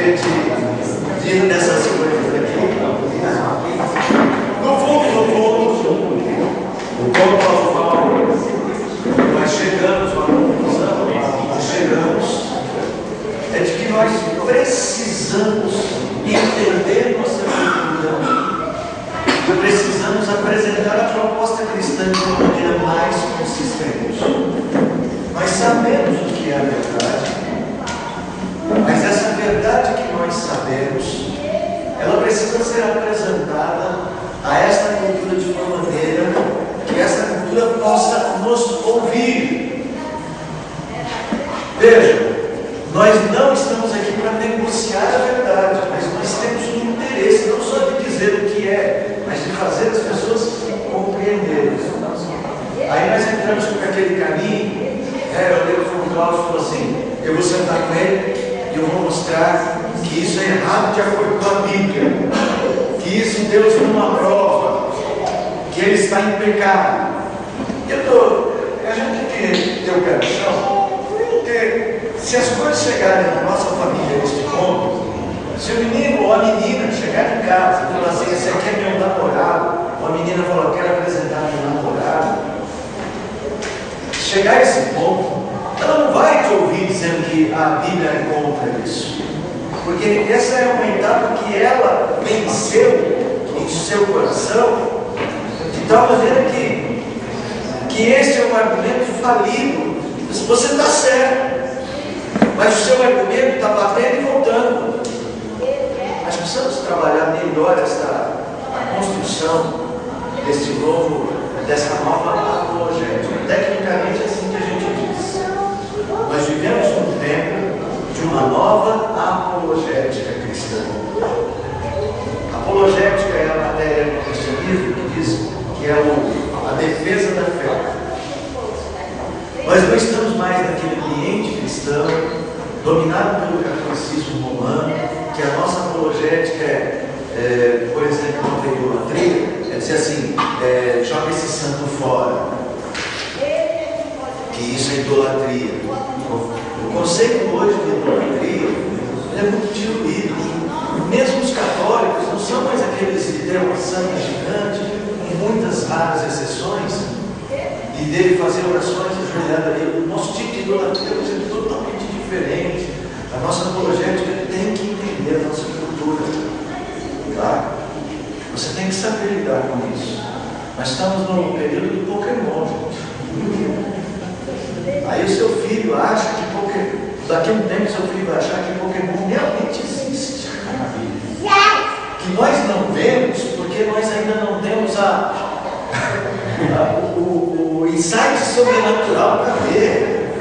gente vir nessas coisas aqui. No fundo, como Paulo, nós chegamos a uma conclusão, é de que nós precisamos entender nossa cultura, precisamos apresentar a proposta cristã de uma maneira mais consistente. Nós sabemos o que é a verdade, mas essa verdade que nós sabemos, ela precisa ser apresentada a esta cultura de uma maneira que essa cultura possa nos ouvir. Veja, nós não estamos aqui para negociar a verdade, mas nós temos um interesse, não só de dizer o que é, mas de fazer as pessoas compreenderem. Aí nós entramos por aquele caminho. Eu lembro que o Cláudio falou assim: eu vou sentar com ele e eu vou mostrar que isso é errado de acordo com a Bíblia, que isso Deus não aprova, que ele está em pecado. A gente tem que ter o pé no chão, porque se as coisas chegarem na nossa família neste ponto, se o menino ou a menina chegar em casa e falar assim: esse aqui é meu namorado, ou a menina falar: eu quero apresentar meu namorado, chegar a esse ponto, ela não vai te ouvir dizendo que a Bíblia é contra isso, porque essa é uma etapa que ela venceu em seu coração, de tal maneira que este é um argumento falido. Você está certo, mas o seu argumento está batendo e voltando. Nós precisamos trabalhar melhor a construção dessa nova apologética. Tecnicamente é assim que a gente diz. Nós vivemos num tempo de uma nova apologética cristã. Apologética é a matéria do cristianismo que diz que é a defesa da fé. Nós não estamos mais naquele ambiente cristão dominado pelo catolicismo romano, que a nossa apologética por exemplo, não tem idolatria, é dizer assim: joga esse santo fora, que isso é idolatria. O conceito hoje de idolatria é muito diluído. Mesmo os católicos não são mais aqueles que têm uma santa gigante, com muitas raras exceções, e dele fazer orações ajoelhado ali. O nosso tipo de idolatria é totalmente diferente. A nossa apologética tem que entender a nossa cultura. Tá? Você tem que saber lidar com isso. Nós estamos no período do Pokémon, gente. Aí o seu filho acha que Pokémon, daqui a um tempo seu filho vai achar que Pokémon realmente existe. Que nós não vemos porque nós ainda não temos o insight sobrenatural para ver.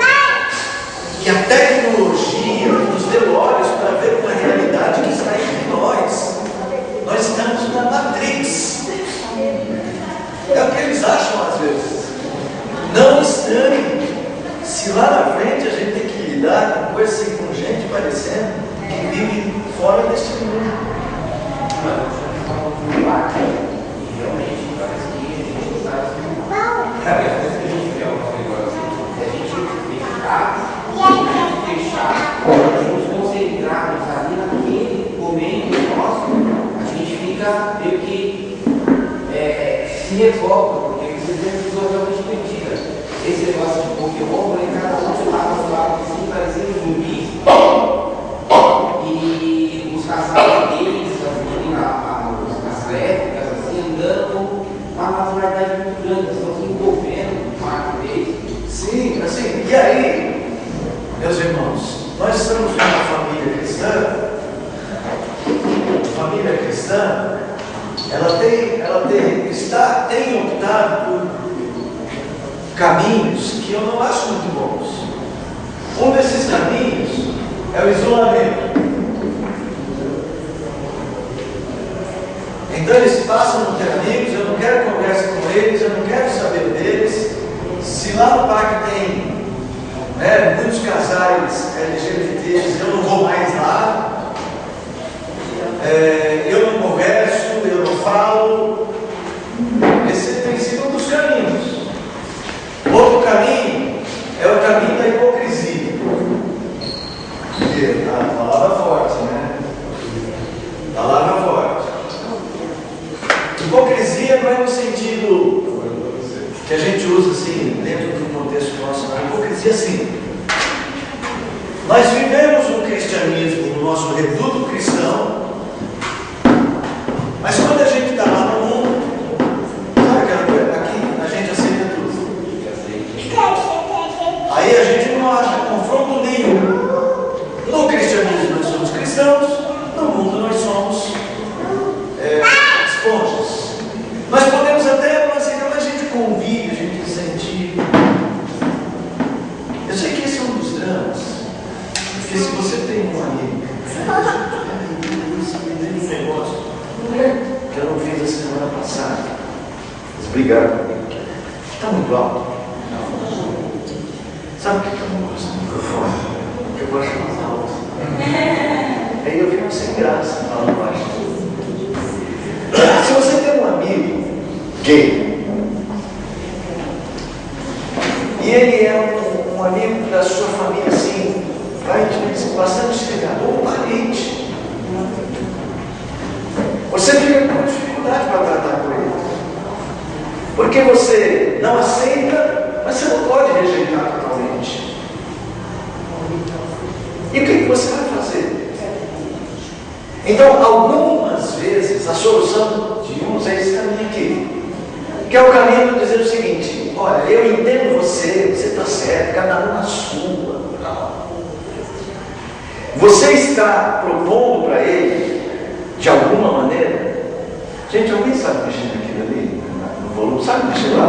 E a tecnologia nos deu olhos para ver uma realidade que está entre nós. Nós estamos na Matrix. É o que eles acham às vezes. Não estranhe se lá na frente a gente tem que lidar com coisas assim, com gente parecendo que vive fora deste mundo. Realmente parece que a gente está a gente vê alguma coisa assim, a gente ficar, deixar, nos concentrarmos ali naquele momento nosso, a gente fica meio que se revolta, porque você tem pessoas realmente perdidas. Esse negócio de Pokémon, cada um estava lá assim, parecendo zumbi, e os casais deles, as lésbicas, assim, andando uma naturalidade muito grande, estão se envolvendo com o marco deles. Sim, assim, e aí, meus irmãos, nós estamos numa família cristã. A família cristã, ela tem optado por caminhos que eu não acho muito bons. Um desses caminhos é o isolamento. Então eles passam a não ter amigos, eu não quero conversa com eles, eu não quero saber deles. Se lá no parque tem muitos casais LGBTs, eu não vou mais lá. Eu não converso, eu não falo. Esse tem sido um dos caminhos. Outro caminho é o caminho da hipocrisia. Porque a palavra é forte, né? dizer assim, nós vivemos um cristianismo no nosso reduto cristão, mas quando a gente está lá no mundo, sabe aquela coisa? Aqui a gente aceita tudo. Aí a gente não acha confronto nenhum. No cristianismo nós somos cristãos, no mundo nós somos esponjas. Nós podemos até falar assim, quando a gente convive, a gente sente. Eu sei que esse é um dos dramas, porque se você tem um amigo, esse negócio que eu não fiz a semana passada, eles brigaram comigo, está muito alto. Sabe o que eu não gosto do microfone? Eu gosto mais alto. Aí eu fico sem graça falando baixo. Se você tem um amigo gay, e ele é um amigo da sua família, assim, bastante chegado, ou um parente, você fica com dificuldade para tratar com ele, porque você não aceita, mas você não pode rejeitar totalmente. E o que você vai fazer? Então, algumas vezes, a solução de uns é esse caminho aqui, que é o caminho de dizer o seguinte: olha, eu entendo você está certo, cada um na sua. Você está propondo para ele, de alguma maneira, gente, alguém sabe mexer naquilo ali? No volume, sabe mexer lá,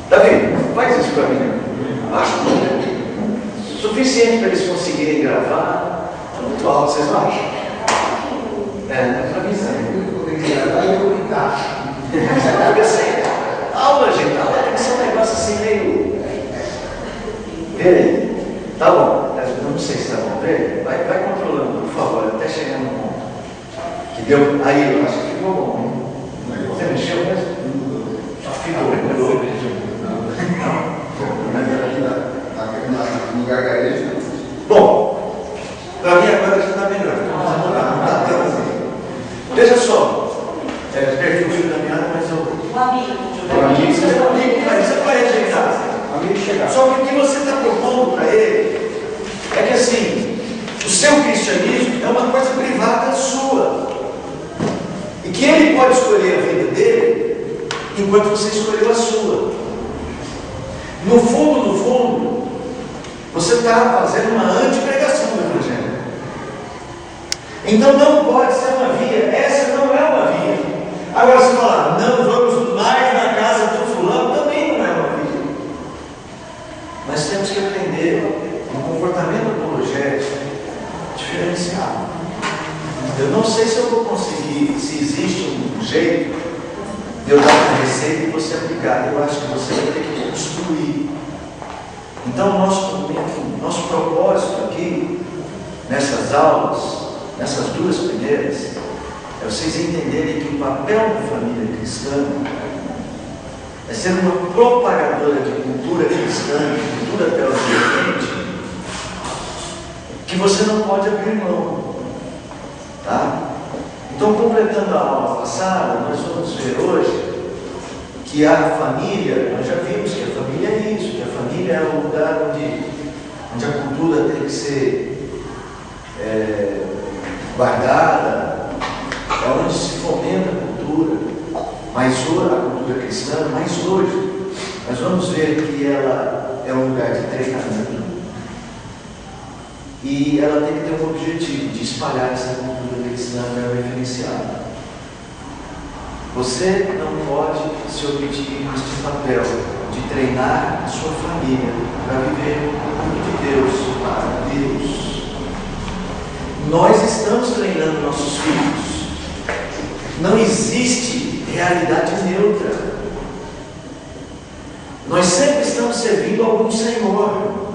Davi, faz isso para mim. Acho suficiente para eles conseguirem gravar. Está muito alto, vocês não acham? Para mim sim. Porque assim, aula, gente, aula tem que ser um negócio assim meio. Vê aí. Tá bom, eu não sei se está bom. Vê, vai controlando, por favor, até chegar no ponto. Que deu. Aí, eu acho que ficou bom. Você mexeu mesmo? Ficou, mudou. Bom, para mim agora já está melhor. Veja só, perdi o fio da meada, mas eu. O amigo, você vai rejeitar. Só que o que você está propondo para ele é que assim, o seu cristianismo é uma coisa privada sua. E que ele pode escolher a vida dele enquanto você escolheu a sua. No fundo, você está fazendo uma antipregação do Evangelho. Então não pode ser uma via, essa não é uma via. Agora você fala, não vamos mais na casa do fulano, também não é uma via. Nós temos que aprender um comportamento apologético diferenciado. Eu não sei se eu vou conseguir, se existe um jeito de eu dar uma receita e você aplicar. Eu acho que você vai ter que construir. Então, nosso propósito aqui, nessas aulas, nessas duas primeiras, é vocês entenderem que o papel da família cristã é ser uma propagadora de cultura cristã, de cultura teológica, que você não pode abrir mão. Tá? Então, completando a aula passada, nós vamos ver hoje que a família, nós já vimos que a família é isso, que a família é o lugar onde a cultura tem que ser guardada, é onde se fomenta a cultura, mas hoje, a cultura cristã, mas hoje, nós vamos ver que ela é um lugar de treinamento e ela tem que ter um objetivo de espalhar essa cultura cristã referenciada. Você não pode se omitir neste papel de treinar a sua família para viver o mundo de Deus, para Deus. Nós estamos treinando nossos filhos. Não existe realidade neutra. Nós sempre estamos servindo a algum Senhor.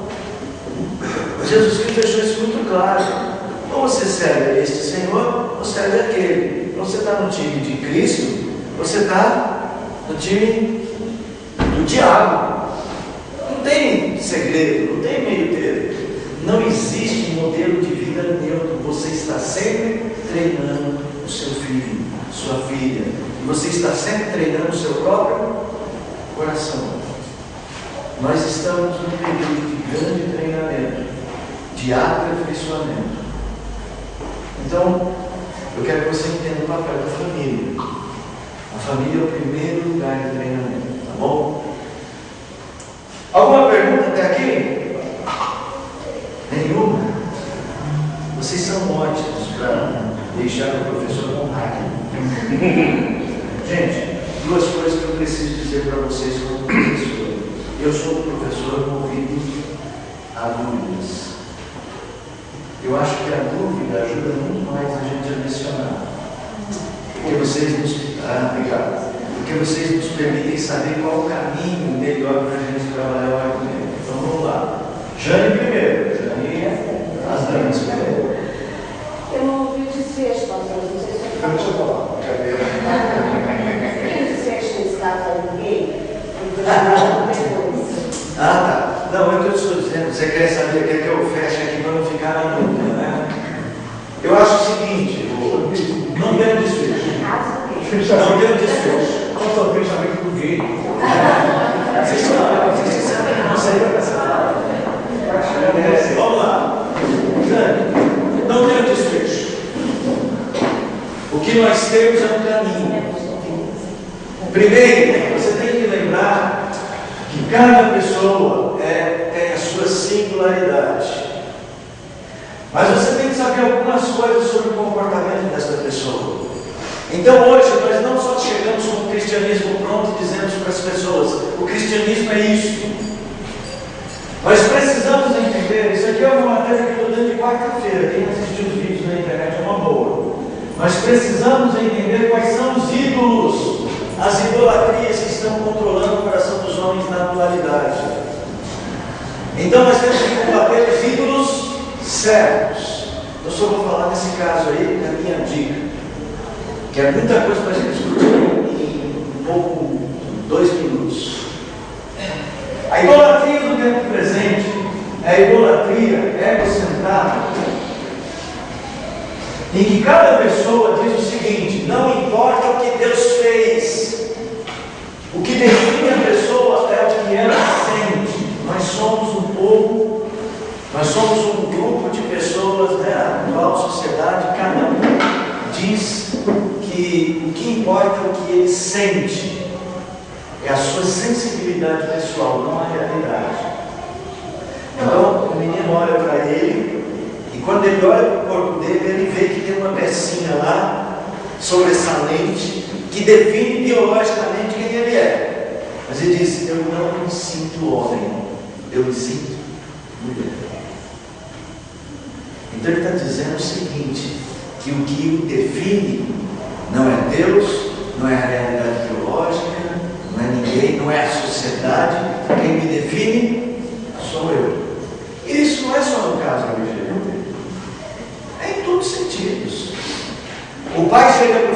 Jesus Cristo deixou isso muito claro. Ou você serve a este Senhor, ou serve aquele. Ou você está no time de Cristo, ou você está no time do diabo. Não tem segredo, não tem meio termo. Não existe modelo de vida neutro. Você está sempre treinando o seu filho, sua filha. E você está sempre treinando o seu próprio coração. Nós estamos num período de grande treinamento, de aperfeiçoamento. Então, eu quero que você entenda o papel da família. A família é o primeiro lugar de treinamento, tá bom? Alguma pergunta até aqui? Nenhuma? Vocês são ótimos para deixar o professor honrar. Gente, duas coisas que eu preciso dizer para vocês como professor. Eu sou um professor movido a dúvidas. Eu acho que a dúvida ajuda muito mais a gente a lecionar. Porque vocês nos... obrigado. Porque vocês nos permitem saber qual o caminho melhor para a gente trabalhar o argumento. Então vamos lá. Jane primeiro. Jane, as damas primeiro. Eu não ouvi o desfecho, pastor. Não sei se eu Deixa eu falar. Cadê? o desfecho nesse caso aí do gay. Tá. Não, é o que eu estou dizendo. Você quer saber, quer que eu feche aqui para não ficar na dúvida, né? Eu acho o seguinte, não tem desfecho. Não tem desfecho. Qual é o pensamento do gay? Vocês sabem, não sei. Vamos lá. Não tem desfecho. O que nós temos é um caminho. Primeiro, você tem que lembrar que cada pessoa tem a sua singularidade. Mas você tem que saber algumas coisas sobre o comportamento dessa pessoa. Então hoje nós não só chegamos com o cristianismo pronto e dizemos para as pessoas, o cristianismo é isso. Nós precisamos entender, isso aqui é uma matéria que eu estou dando de quarta-feira, quem assistiu os vídeos na internet é uma boa. Nós precisamos entender quais são os ídolos, as idolatrias que estão controlando o coração dos homens na atualidade. Então nós temos que combater os ídolos certos. Eu só vou falar nesse caso aí, da minha dica, que é muita coisa para a gente discutir em pouco, 2 minutos. A idolatria do tempo presente é a idolatria egocentrada, em que cada pessoa diz o seguinte: não importa o que Deus fez, o que define a pessoa é o que ela sente. Nós somos um povo, nós somos um grupo de pessoas, né, a atual sociedade, cada um diz que o que importa é o que ele sente, é a sua sensibilidade pessoal, não a realidade. Então o menino olha para ele, e quando ele olha para o corpo dele, ele vê que tem uma pecinha lá, sobressalente, que define biologicamente quem ele é. Mas ele diz: eu não me sinto homem, eu me sinto mulher. Então ele está dizendo o seguinte, que o que o define não é Deus, não é a realidade biológica, não é ninguém, não é a sociedade. Quem me define sou eu. E isso não é só no caso religioso, é em todos os sentidos. O pai chega para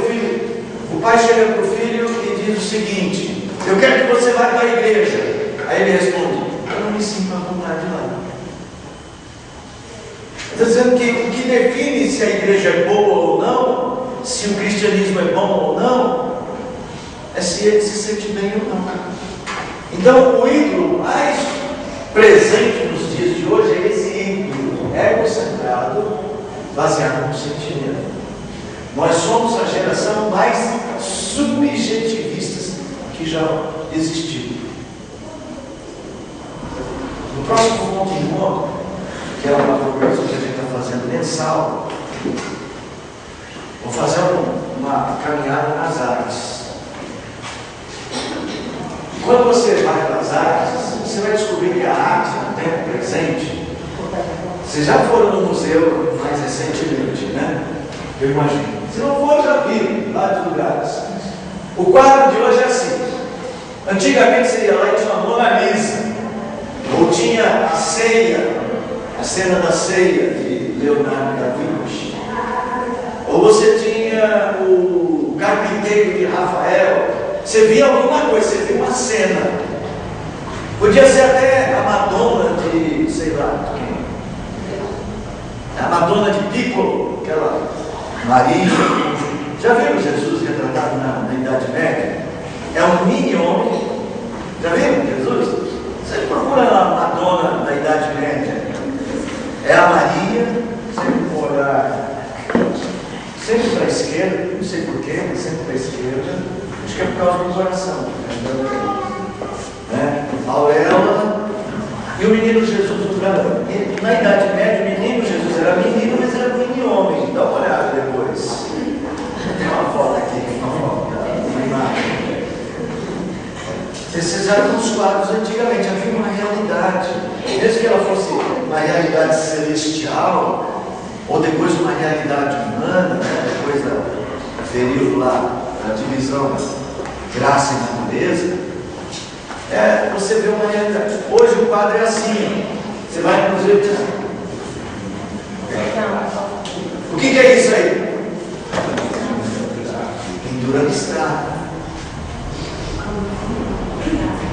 o filho e diz o seguinte: eu quero que você vá para a igreja. Aí ele responde: eu não me sinto à vontade lá. Está dizendo que o que define se a igreja é boa ou não, se o cristianismo é bom ou não, é se ele se sente bem ou não. Então o ídolo mais presente nos dias de hoje é esse ídolo egocentrado, baseado no sentimento. Nós somos a geração mais subjetivista que já existiu. No próximo ponto de encontro, que é uma programação que a gente está fazendo mensal, vou fazer uma caminhada nas artes. Quando você vai para as artes, você vai descobrir que a arte no tempo presente, vocês já foram no museu mais recentemente, né? Eu imagino. Se não for, já viram vários lugares. O quadro de hoje é assim. Antigamente você ia lá e tinha uma Mona Lisa, ou tinha a ceia, a cena da ceia de Leonardo da Vinci, ou você tinha o carpinteiro de Rafael. Você via alguma coisa, você via uma cena. Podia ser até a Madonna de, sei lá, a Madonna de Piccolo, aquela Maria. Já viram Jesus retratado na Idade Média? É um mini homem. Já viram Jesus? Você procura a Madonna da Idade Média, é a Maria, sempre com o olhar sempre para a esquerda, não sei porquê, mas sempre para a esquerda, acho que é por causa do coração, né? Auréola e o menino Jesus do branco. Na Idade Média, o menino Jesus era menino, mas era menino homem. Dá uma olhada depois. Tem uma foto aqui, uma imagem. Esses eram os quadros antigamente, havia uma realidade. Mesmo que ela fosse uma realidade celestial, ou depois uma realidade humana, né? Depois do período lá, da divisão graça e natureza, você vê uma realidade. Hoje o quadro é assim, você vai no museu e diz, o que é isso aí? Pintura abstrata.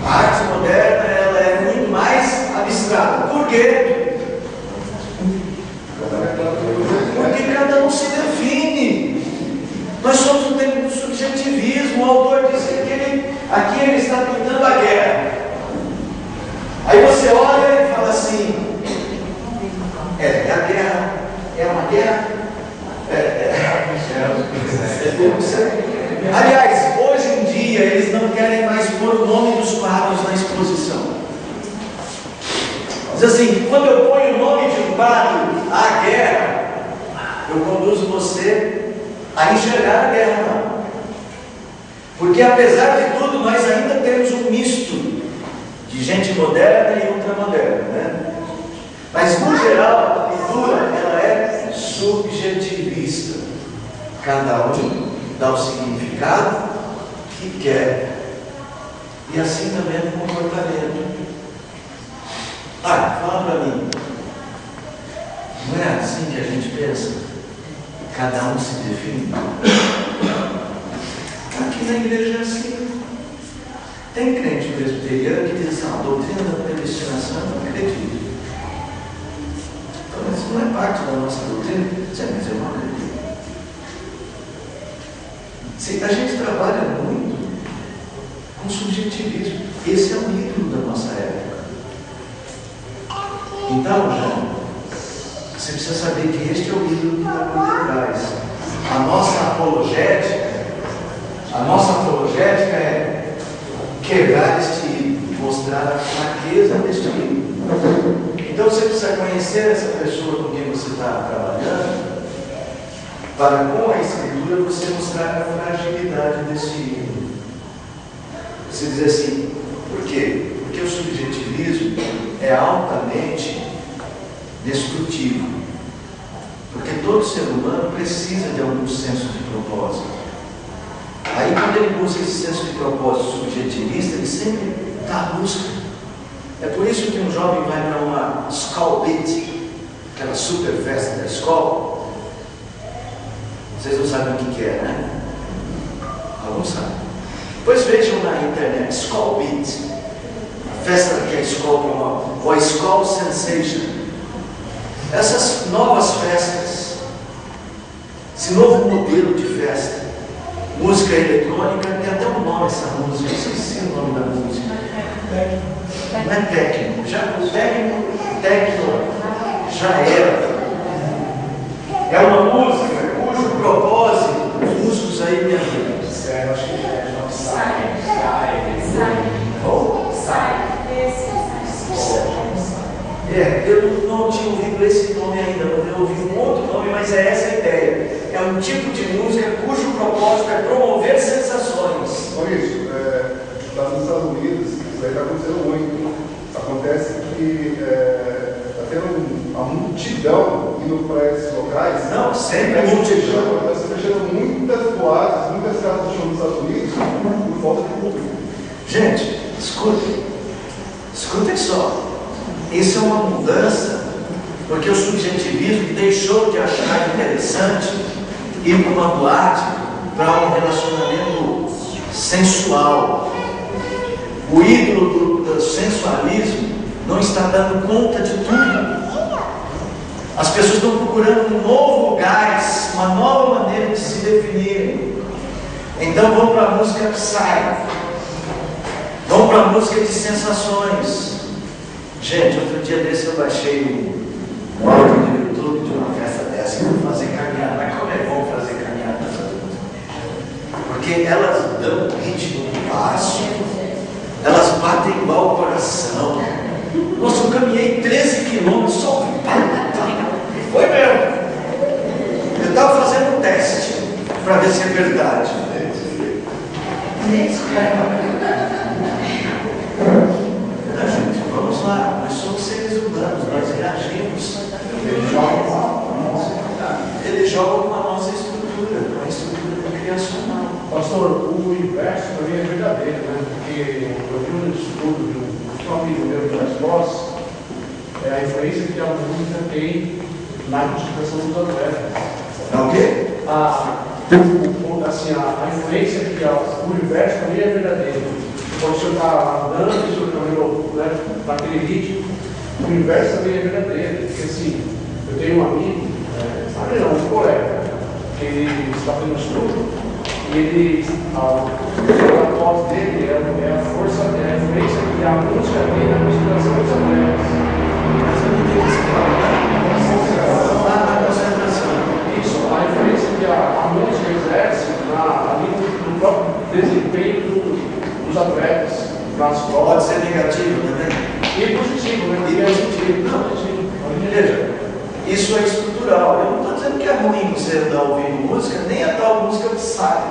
A arte moderna ela é muito mais abstrata. Por quê? Porque cada um se define. Nós somos no tempo do subjetivismo. O autor diz que aqui ele está pintando a guerra. Aí você olha e fala assim: é a guerra, é uma guerra. Aliás, hoje em dia eles não querem mais pôr o nome dos quadros na exposição. Diz assim: quando eu ponho o nome de um quadro, a guerra, eu conduzo você a enxergar a guerra, não. Porque apesar de tudo, nós ainda temos um misto de gente moderna e ultramoderna, né? Mas no geral, a pintura ela é subjetivista. Cada um dá o significado que quer. E assim também é o comportamento. Fala para mim. Não é assim que a gente pensa? Cada um se define. Aqui na igreja é assim. Tem crente presbiteriano que diz assim: a doutrina da predestinação eu não acredito. Então, isso não é parte da nossa doutrina. Mas eu não acredito. A gente trabalha muito com subjetivismo. Esse é o ídolo da nossa época. Então, João, você precisa saber que este é o ídolo que está por trás. A nossa apologética é quebrar este ídolo, mostrar a fraqueza deste ídolo. Então você precisa conhecer essa pessoa com quem você está trabalhando, para com a Escritura você mostrar a fragilidade desse ídolo. Você diz assim: por quê? Porque o subjetivismo é altamente destrutivo. Porque todo ser humano precisa de algum senso de propósito. Aí quando ele busca esse senso de propósito subjetivista, ele sempre está à busca. É por isso que um jovem vai para uma Skol Beat, aquela super festa da escola. Vocês não sabem o que é, né? Alguns sabem. Depois vejam na internet, Skol Beat, a festa que a escola promove, ou a Skol Sensation. Essas novas festas, esse novo modelo de festa, música eletrônica, tem até um nome essa música, eu esqueci o nome da música. Não é técnico, técnico já era. É uma música cujo propósito, os músicos aí me ajudam. Eu acho que eu não tinha ouvido esse nome ainda, eu ouvi um outro nome, mas é essa a ideia. É um tipo de música cujo propósito é promover sensações. Olha isso, nos Estados Unidos, isso aí está acontecendo muito. Acontece que está tendo uma multidão indo para esses locais. Não, sempre é multidão. Está fechando muitas boates, muitas casas de show nos Estados Unidos por falta de público. Gente, escutem só. Isso é uma mudança, porque o subjetivismo deixou de achar interessante ir para uma boate para um relacionamento sensual. O ídolo do sensualismo não está dando conta de tudo. As pessoas estão procurando um novo gás, uma nova maneira de se definirem. Então vão para a música Psy, vão para a música de sensações. Gente, outro dia desse eu baixei um áudio no YouTube de uma festa dessa e vou fazer caminhada. Mas como é bom fazer caminhada nessas músicas? Porque elas dão ritmo no passo, elas batem igual o coração. Nossa, eu caminhei 13 quilômetros só. Foi mesmo. Eu estava fazendo um teste para ver se é verdade. Gente, vamos lá, nós somos seres humanos, nós reagimos. Eles jogam com a nossa estrutura, com a estrutura criacional. Pastor, o inverso também é verdadeiro, né? Porque eu vi um estudo de um amigo meu de Lesbos, a influência que a música tem na multiplicação dos atletas. É o quê? A influência que o inverso também é verdadeiro. Quando o senhor está andando, o senhor caminhou naquele ritmo, o inverso também é verdadeiro. Porque assim, eu tenho um amigo, um colega, que ele está fazendo estudo, e ele, a voz dele é a força, é a influência que a música tem na concentração dos atletas. Mas eu não tenho esse na concentração. Isso, a influência que a música exerce ali no próprio desempenho dos atletas, nas provas. Pode ser negativo também? E positivo, né? E positivo. Não, positivo. Veja, isso é estrutural. Eu não estou dizendo que é ruim você andar ouvindo música, nem a tal música que sai.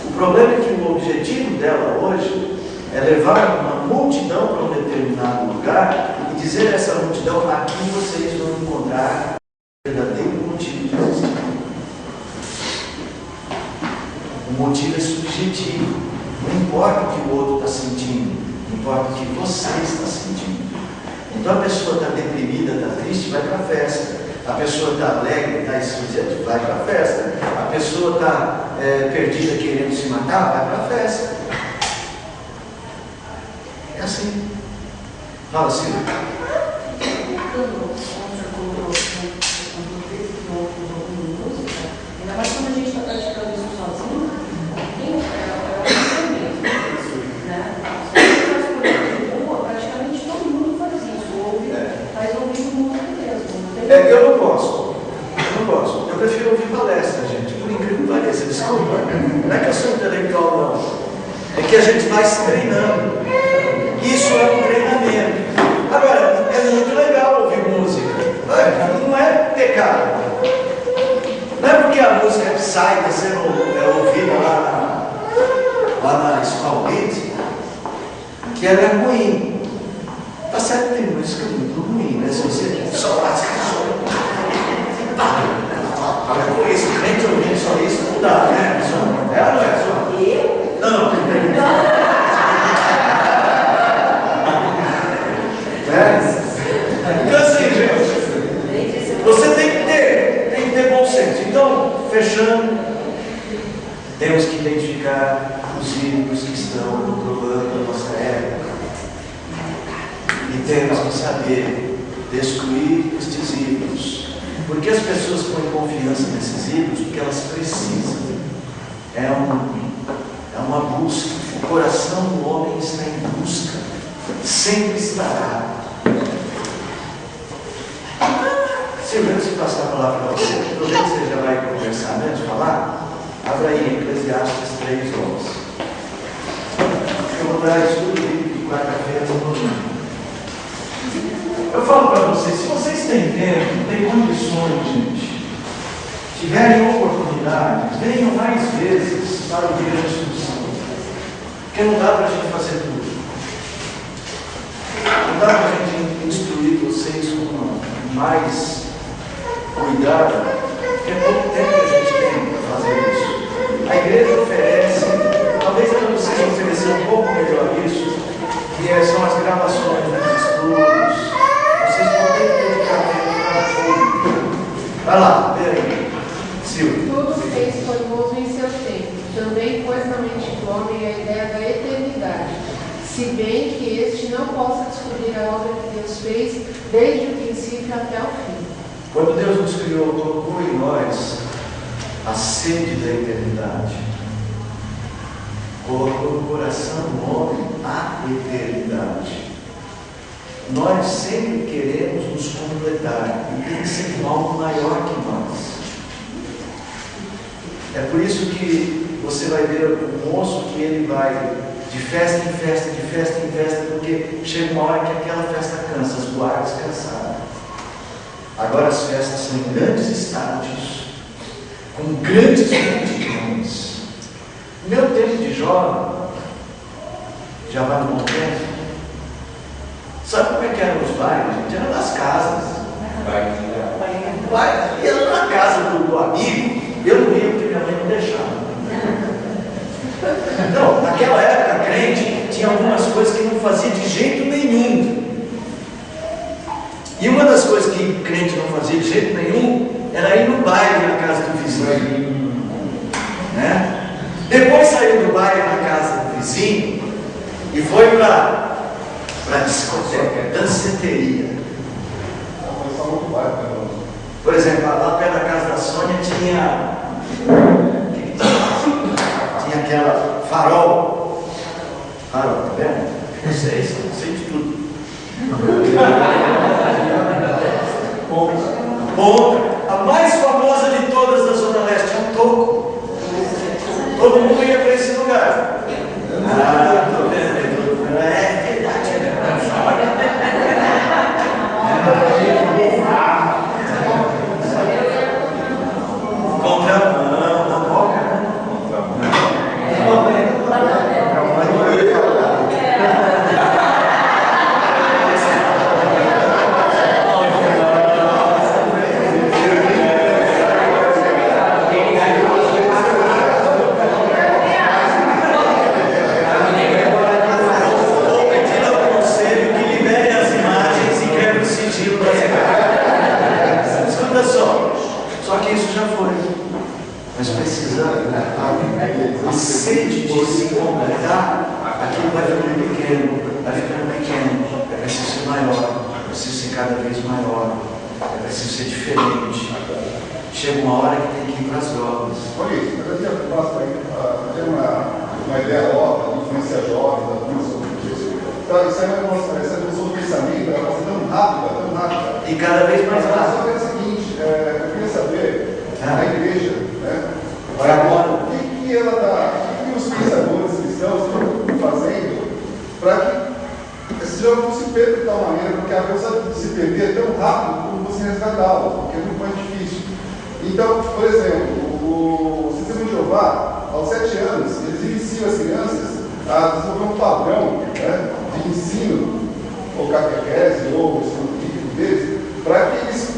O problema é que o objetivo dela hoje é levar uma multidão para um determinado lugar e dizer a essa multidão: aqui vocês vão encontrar o verdadeiro motivo de existir. O motivo é subjetivo. Não importa o que o outro está sentindo, importa o que você está sentindo. Então a pessoa está deprimida, está triste, vai para a festa. A pessoa está alegre, está esfuziante, vai para a festa. A pessoa está perdida, querendo se matar, vai para a festa. É assim. Fala, Silvia. Ainda mais quando a gente está praticando isso sozinho, praticamente todo mundo faz isso, faz ouvir música mesmo. Eu não posso. Eu prefiro ouvir palestra, gente. Por incrível que pareça, desculpa. Não é que eu sou intelectual, não. É que a gente vai se treinando. Isso é um treinamento. Agora, é muito legal ouvir música. Não é pecado. Não é porque a música Psy está sendo ouvida lá na Small Beat que ela é ruim. Tá certo, tem música muito ruim, né? Se você só para com isso, crente ouvindo só isso, não dá, né? É ou não é? Só? Não. Então assim, gente, você tem que ter bom senso. Então, fechando, temos que identificar os ídolos que estão controlando a nossa época. E temos que saber destruir estes ídolos. Porque as pessoas põem confiança nesses ídolos porque elas precisam. É uma busca. O coração do homem está em busca. Sempre estará. Silvia, antes de passar a palavra para você, aproveita que você já vai conversar mesmo, falar. Abra aí em Eclesiastes 3:11. Eu vou dar estudo de quarta-feira no domingo. Eu falo para vocês, se vocês têm tempo, têm condições, gente, tiverem oportunidade, venham mais vezes para ouvir a instrução. Porque não dá para a gente fazer tudo. Não dá para a gente instruir vocês com mais cuidado, porque é pouco tempo que a gente tem para fazer isso. A igreja oferece, talvez eu não seja oferecer um pouco melhor isso, que são as gravações dos estudos. Vocês vão ter que dedicar tempo para tudo. Vai lá, vê aí. Silvio. Tudo fez formoso em seu tempo. Também pôs na mente do homem a ideia da eternidade, se bem que este não possa descobrir a obra que Deus fez desde o princípio até o fim. Quando Deus nos criou, colocou em nós a sede da eternidade. Colocou no coração do homem a eternidade. nós sempre queremos nos completar e tem sempre algo maior que nós. É por isso que você vai ver o moço que ele vai de festa em festa, de festa em festa, porque chega uma hora que aquela festa cansa, as boates cansaram. Agora as festas são em grandes estádios, com grandes multidões. No meu tempo de jovem, já vai no bom tempo, sabe como é que eram os bailes? A gente era nas casas. Ia na casa do amigo, eu não ia porque minha mãe não deixava. Não, naquela época, crente tinha algumas coisas que não fazia de jeito nenhum. E uma das coisas que crente não fazia de jeito nenhum era ir no baile na casa do vizinho. Né? Depois saiu do baile na casa do vizinho e foi para a discoteca, danceteria. Por exemplo, lá perto da casa da Sônia tinha aquela farol. Farol, tá vendo? Não sei de tudo. Ponta. A mais famosa de todas da Zona Leste é um toco. Todo mundo ia para esse lugar. Ah, tô vendo. É verdade, é verdade. Contramão, na boca, né? Só que isso já foi. Mas precisamos, a sede de se completar, aquilo vai ficando pequeno, é preciso ser maior, é preciso ser cada vez maior, é preciso ser diferente. Chega uma hora que tem que ir para as drogas. Olha isso, mas eu tinha uma ideia nova, de influência jovem, da sobre isso. Então, isso é essa evolução do pensamento, ela está tão rápida. E cada vez mais rápido. Só que é o seguinte, eu queria saber, a igreja, né? Agora, O que ela está, o que os pensadores cristãos estão fazendo para que esses jovens não se percam de tal maneira, porque a pessoa se perder é tão rápido como você resgatá-la, porque é muito mais difícil. Então, por exemplo, o Sistema de Jeová, aos 7 anos, eles iniciam as crianças a desenvolver um padrão, né, de ensino, ou catequese, ou estudo bíblico deles, para que eles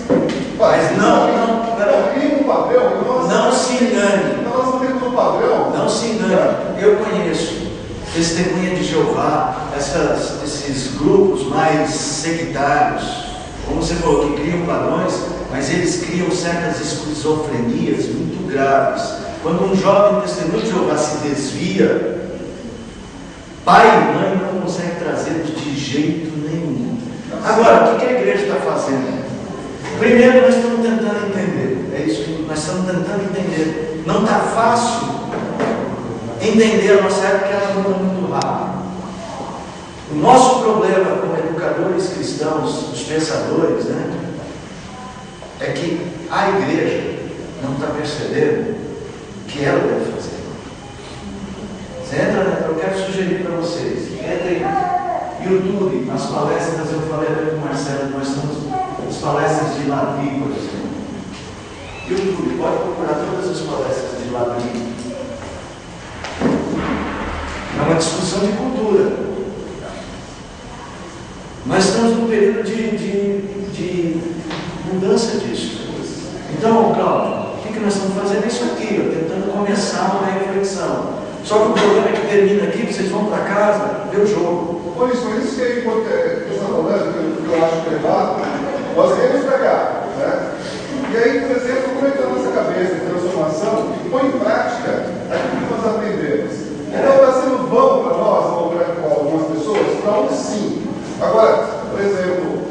criem um padrão. Não se engane. Nós não temos um padrão. Não se engane. Eu conheço Testemunha de Jeová, esses grupos mais sectários, como você falou, que criam padrões, mas eles criam certas esquizofrenias muito graves. Quando um jovem Testemunho de Jeová se desvia, pai e mãe não conseguem trazê-los de jeito nenhum. Agora, o que a igreja está fazendo? Primeiro, nós estamos tentando entender. É isso que nós estamos tentando entender. Não está fácil entender a nossa época, ela muda muito rápido. O nosso problema como educadores cristãos, os pensadores, né, é que a igreja não está percebendo o que ela deve fazer. Você entra, né? Eu quero sugerir para vocês, entrem no YouTube, nas palestras, eu falei até com o Marcelo, nós estamos as palestras de Ladri, por exemplo. YouTube, pode procurar todas as palestras de Ladri. É uma discussão de cultura. Nós estamos num período de mudança disso. Então, Cláudio, o que nós estamos fazendo? Isso aqui, tentando começar uma reflexão. Só que o problema é que termina aqui, vocês vão para casa, ver o jogo. Por isso que é importante, que eu acho que é errado, nós viemos para cá, né? E aí, por exemplo, como é que a nossa cabeça de transformação põe em prática aquilo que nós aprendemos. Então está sendo vão para nós, ou para algumas pessoas, para um sim. Agora, por exemplo,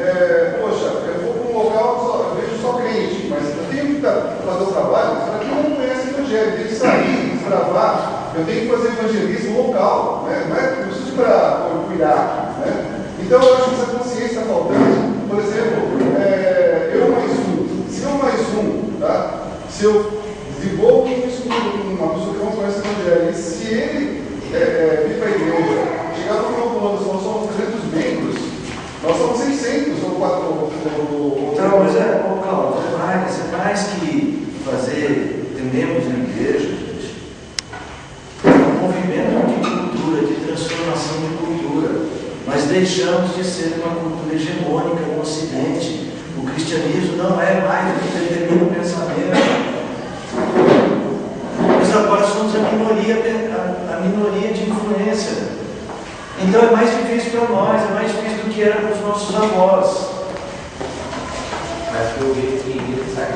poxa, eu vou para um local, eu vejo só crente, mas eu tenho que fazer o trabalho para quem não conhece o evangelho, tem que sair, desbravar, eu tenho que fazer evangelismo local, né? Não é preciso para cuidar, né? Então eu acho que essa consciência está tá? Se eu desenvolvo isso com uma pessoa que não conhece o Evangelho, e se ele vir para a igreja, chegar no final do ano, nós somos 300 membros, nós somos 600 ou 400. Não, mas calma, é mais que fazer, entendemos na igreja, gente, é um movimento de cultura, de transformação de cultura. Nós deixamos de ser uma cultura hegemônica no Ocidente. O cristianismo não é mais o que determina o pensamento. Nós agora somos a minoria de influência. Então é mais difícil para nós, é mais difícil do que era para os nossos avós. Mas que eu vejo que sabe,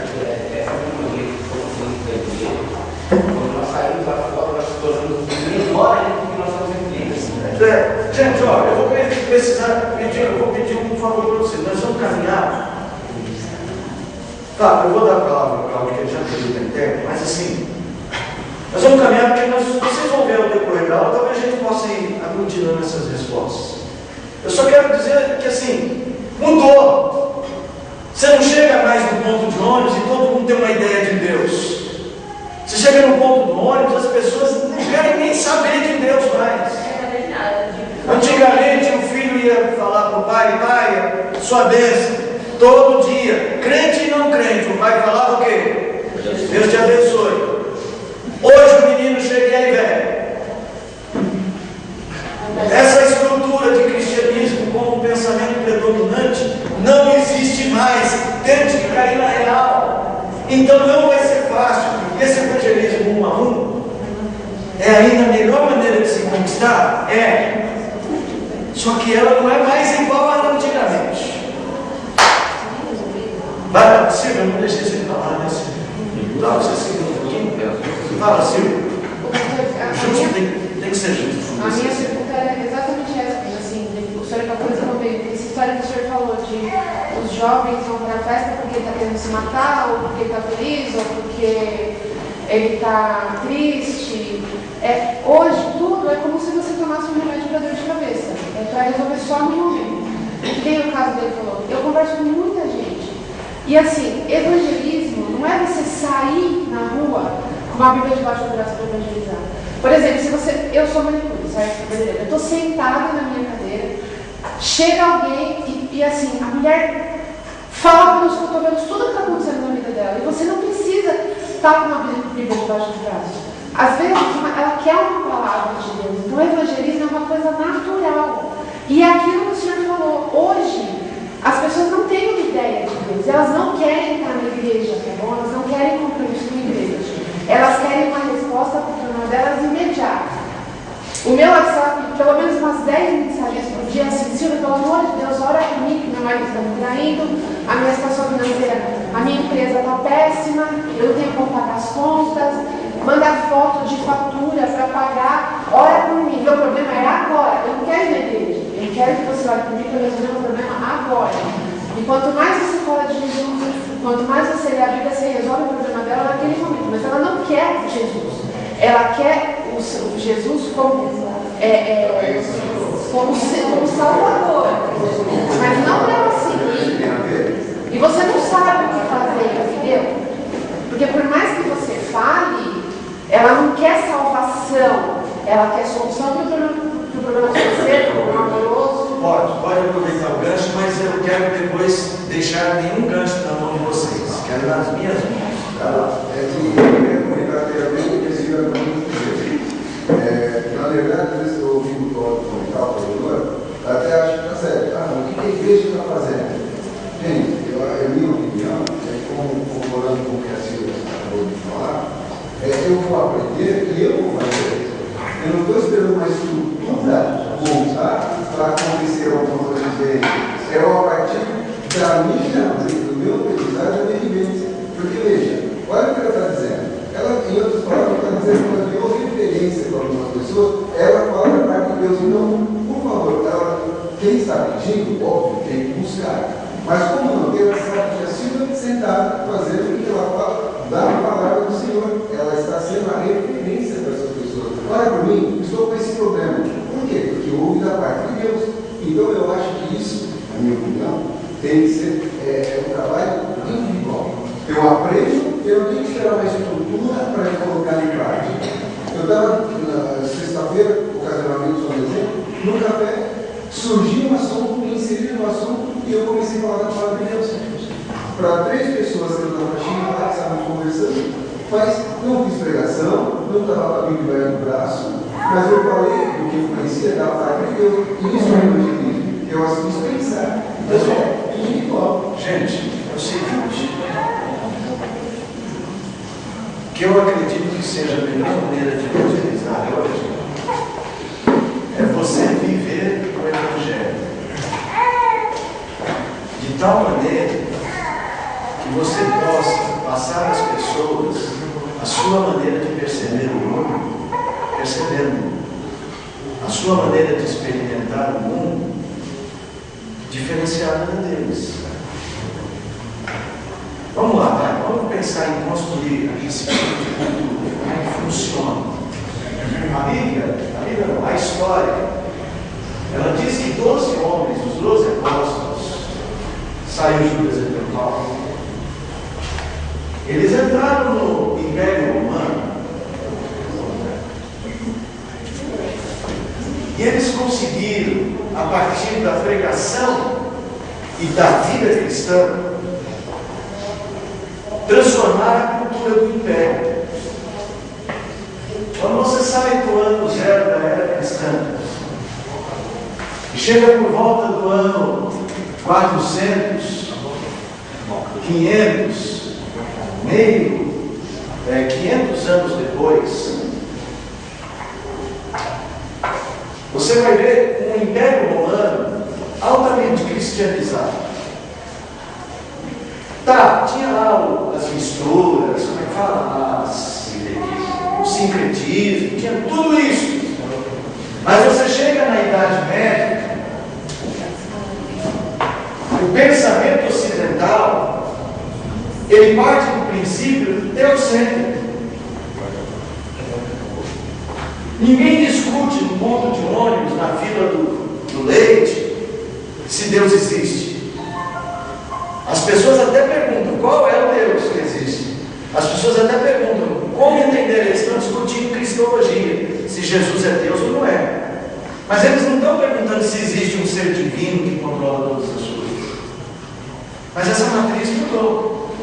essa minoria que somos da igreja, quando nós saímos lá fora, nós nos tornamos melhor ainda do que nós somos em igreja. Gente, ó, eu vou precisar pedir, eu vou pedir um favor para vocês. Nós vamos caminhar. Tá, eu vou dar a palavra para o Cláudio, que ele já teve tempo, mas assim, nós vamos caminhar porque vocês vão ver o decorrer da aula, talvez a gente possa ir aglutinando essas respostas. Eu só quero dizer que assim, mudou. Você não chega mais no ponto de ônibus e todo mundo tem uma ideia de Deus. Você chega no ponto do ônibus, as pessoas não querem nem saber de Deus mais. Antigamente o filho ia falar para o pai, sua bênção, todo dia, crente e não crente, o pai falava o quê? Deus te abençoe. Hoje o menino chega e aí, velho. Essa estrutura de cristianismo como pensamento predominante não existe mais. Tente cair na real. Então não vai ser fácil. Esse evangelismo 1 a 1 é ainda a melhor maneira de se conquistar? É. Só que ela não é mais igual a antigamente. Vai lá, Silvio, eu não deixei você falar, né, Silvio? Tá, você seguiu um pouquinho? Fala, Silvio. Justo, tem que ser justo. A minha pergunta era exatamente essa, assim, o senhor acabou de desenvolver essa história que o senhor falou de os jovens vão para a festa porque ele está querendo se matar, ou porque ele está feliz, ou porque ele está triste. Hoje tudo é como se você tomasse um remédio para dor de cabeça. É para resolver só no momento. Que nem o caso dele falou. Eu converso com muita gente. E assim, evangelismo não é você sair na rua com uma Bíblia debaixo do braço para evangelizar. Por exemplo, eu sou manicure, certo? Eu estou sentada na minha cadeira, chega alguém e assim, a mulher fala pelos cotovelos tudo o que está acontecendo na vida dela. E você não precisa estar com uma Bíblia debaixo dos braços. Às vezes, ela quer uma palavra de Deus. Então, o evangelismo é uma coisa natural. E é aquilo que o senhor falou. Hoje, as pessoas não têm uma ideia de Deus. Elas não querem estar na igreja, tá bom? Elas não querem compromisso com a igreja. Elas querem uma resposta para o problema delas imediata. O meu WhatsApp, pelo menos umas 10 mensagens por dia, assim, Silvia, pelo amor de Deus, ora comigo, que meu marido está me traindo, a minha situação financeira, a minha empresa está péssima, eu não tenho como pagar as contas, manda foto de fatura para pagar, ora por mim, meu problema é agora, eu não quero ir na igreja, eu quero que você ore comigo para resolver o problema agora. E quanto mais você fala de Jesus, quanto mais você lê a Bíblia, você resolve o problema dela naquele momento. Mas ela não quer Jesus. Ela quer o Jesus como Salvador. Mas não para ela seguir. E você não sabe o que fazer, entendeu? Porque por mais que você fale, ela não quer salvação. Ela quer solução para o problema financeiro, para o problema amoroso. Pode aproveitar o gancho, mas eu quero depois deixar nenhum gancho na mão de vocês. Quero nas minhas mãos. É que eu queria comentar anteriormente que esse era muito dizer. Na verdade, às vezes eu ouvi o Cláudio comentar, o professor, até acho que está certo. O que a igreja está fazendo? Gente, a minha opinião, concordando com o que a Silvia acabou de falar, eu vou aprender e eu vou fazer. Eu não estou esperando uma estrutura montar para acontecer alguma coisa diferente. É a partir da minha, do meu aprendizado, da minha vivência. Porque veja, olha o que ela está dizendo. Ela, em outras palavras, está dizendo que ela deu referência para algumas pessoas, ela fala da parte de Deus. Então, por favor, quem está pedindo, óbvio, tem que buscar. Mas como não tem, ela sabe que a Silvia sentada fazendo o que ela fala da palavra do Senhor. Ela está sendo a referência para essas pessoas. Olha para mim, estou com esse problema. Por quê? Porque eu ouvi da parte de Deus. Então eu acho que isso, na minha opinião, tem que ser um trabalho individual. Eu aprendo eu não tenho que esperar uma estrutura para colocar em prática. Eu estava, na sexta-feira, ocasionalmente, só um exemplo, no café, surgiu um assunto, me inseriram no assunto e eu comecei a falar da palavra de Deus. Para 3 pessoas que eu estava xingando, que estavam conversando, mas não fiz pregação, não estava com a Bíblia no braço, mas eu falei do que eu conhecia da palavra de Deus. E isso é evangelismo. Eu as fiz pensar. Então, é individual. Gente, é o seguinte, que eu acredito que seja a melhor maneira de evangelizar hoje é você viver o Evangelho de tal maneira que você possa passar às pessoas a sua maneira de perceber o mundo, percebendo a sua maneira de experimentar o mundo diferenciada da deles. Vamos lá, vai. Vamos pensar em construir esse tipo de cultura. Como é que funciona? A Bíblia não, a história, ela diz que 12 homens, os 12 apóstolos, saiu Judas e Paulo. Eles entraram no Império Romano e eles conseguiram, a partir da pregação e da vida cristã, transformar a cultura do Império. Quando você sai do ano zero da era cristã e chega por volta do ano 400, 500, 500 anos depois, você vai ver um Império Romano altamente cristianizado. Tá, tinha lá as misturas, como é que fala? O sincretismo, tinha tudo isso. Mas você chega na Idade Média, o pensamento ocidental, ele parte do princípio teocêntrico. Ninguém discute no ponto de ônibus, na fila do leite, se Deus existe. As pessoas até perguntam qual é o Deus que existe. As pessoas até perguntam como entender. Eles estão discutindo cristologia, se Jesus é Deus ou não é. Mas eles não estão perguntando se existe um ser divino que controla todas as coisas. Mas essa matriz mudou.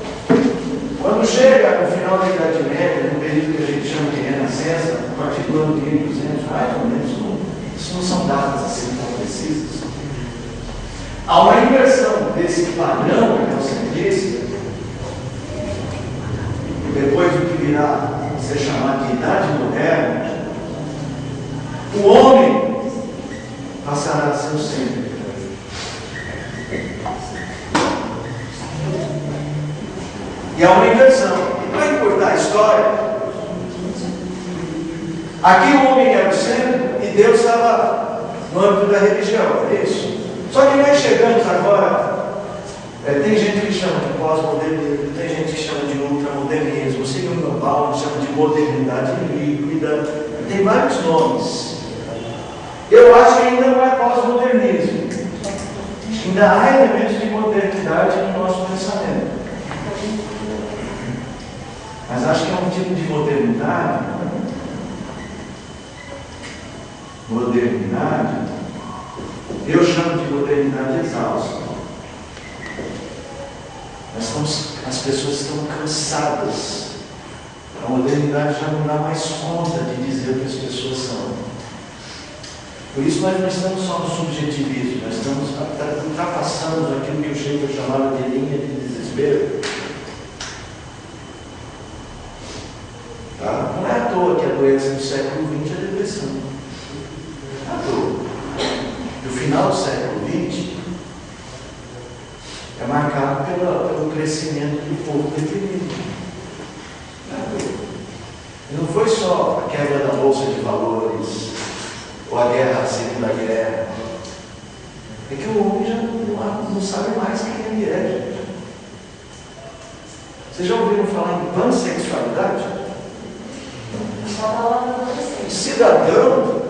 Quando chega no final da Idade Média, no período que a gente chama de Renascença, a partir do ano 1200, mais ou menos, isso não são datas assim tão precisas. Há uma inversão desse padrão teocentrista, depois do que virá ser chamado de Idade Moderna, o homem passará a ser o centro. E há uma inversão. E para encurtar a história, aqui o homem era o centro e Deus estava no âmbito da religião, é isso? Só que nós chegamos agora, tem gente que chama de pós-modernismo, tem gente que chama de ultramodernismo, o Sigmund Bauman chama de modernidade líquida, tem vários nomes. Eu acho que ainda não é pós-modernismo. Ainda há elementos de modernidade no nosso pensamento. Mas acho que é um tipo de modernidade. Eu chamo de modernidade exausta. As pessoas estão cansadas. A modernidade já não dá mais conta de dizer o que as pessoas são. Por isso nós não estamos só no subjetivismo, nós estamos ultrapassando aquilo que o Schaeffer chamava de linha de desespero. Tá? Não é à toa que a doença do século XX é a depressão. Não é à toa. O final do século XX é marcado pelo crescimento do povo deprimido. Não é à toa. E não foi só a quebra da bolsa de valores ou a guerra, a segunda guerra. É que o homem já não sabe mais quem ele é, gente. Vocês já ouviram falar em pansexualidade? O cidadão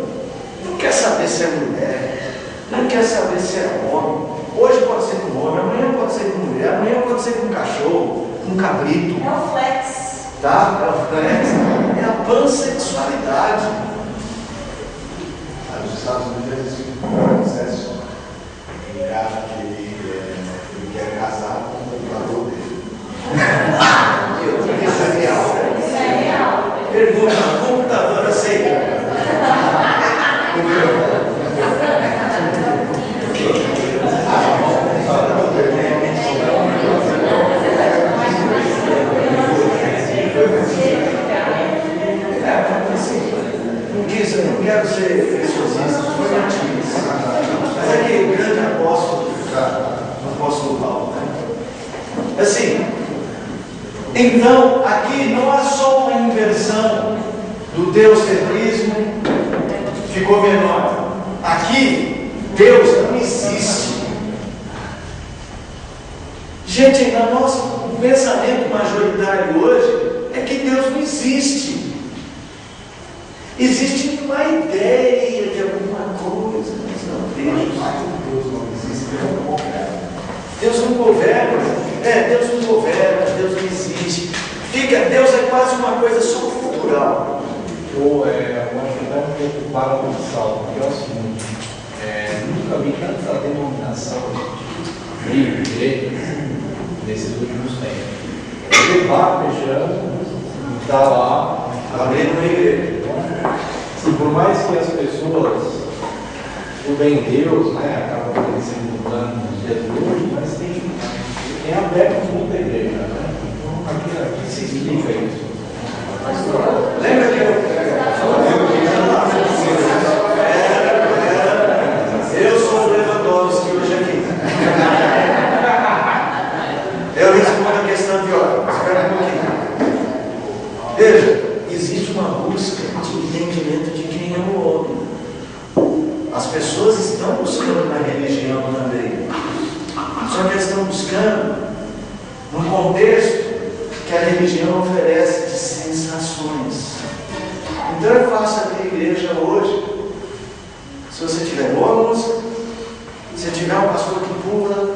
não quer saber se é mulher, não quer saber se é homem. Hoje pode ser com homem, amanhã pode ser com mulher, amanhã pode ser com cachorro, um cabrito. É o flex. Tá? É o flex. É a pansexualidade. Nos Estados Unidos existe um processo. Um cara que ele quer casar com o computador dele. Isso é real. Isso é real. Pergunta, o computador aceita? Não quero ser preciosista, foi antes. Mas aquele grande apóstolo, o apóstolo Paulo, né? Assim, então, aqui não há só uma inversão do deuscentrismo, ficou menor. Aqui, Deus não existe. Gente, o pensamento majoritário hoje é que Deus não existe. Existe uma ideia de alguma coisa, mas não Deus. Deus não existe, Deus não governa. Deus não governa. Deus não governa, Deus não existe. Deus é quase uma coisa só cultural. Eu acho que até um pouco paradoxal, porque é o seguinte, nunca vi tanta denominação de igrejas nesses últimos tempos. Você vai fechando, está lá, Abrindo uma igreja. e por mais que as pessoas, o bem Deus, acabam aparecendo no plano dos dias de hoje, mas tem aberto muita igreja, né? Então aqui se explica isso. Lembra que eu sou o Lewandowski hoje aqui. Eu respondo a questão de ordem. Espera um pouquinho. Veja, existe uma busca de entendimento de quem é o homem. As pessoas estão buscando na religião também. Só que elas estão buscando num contexto que a religião oferece de sensações. Então é fácil abrir igreja hoje. Se você tiver boa música, se tiver um pastor que pula,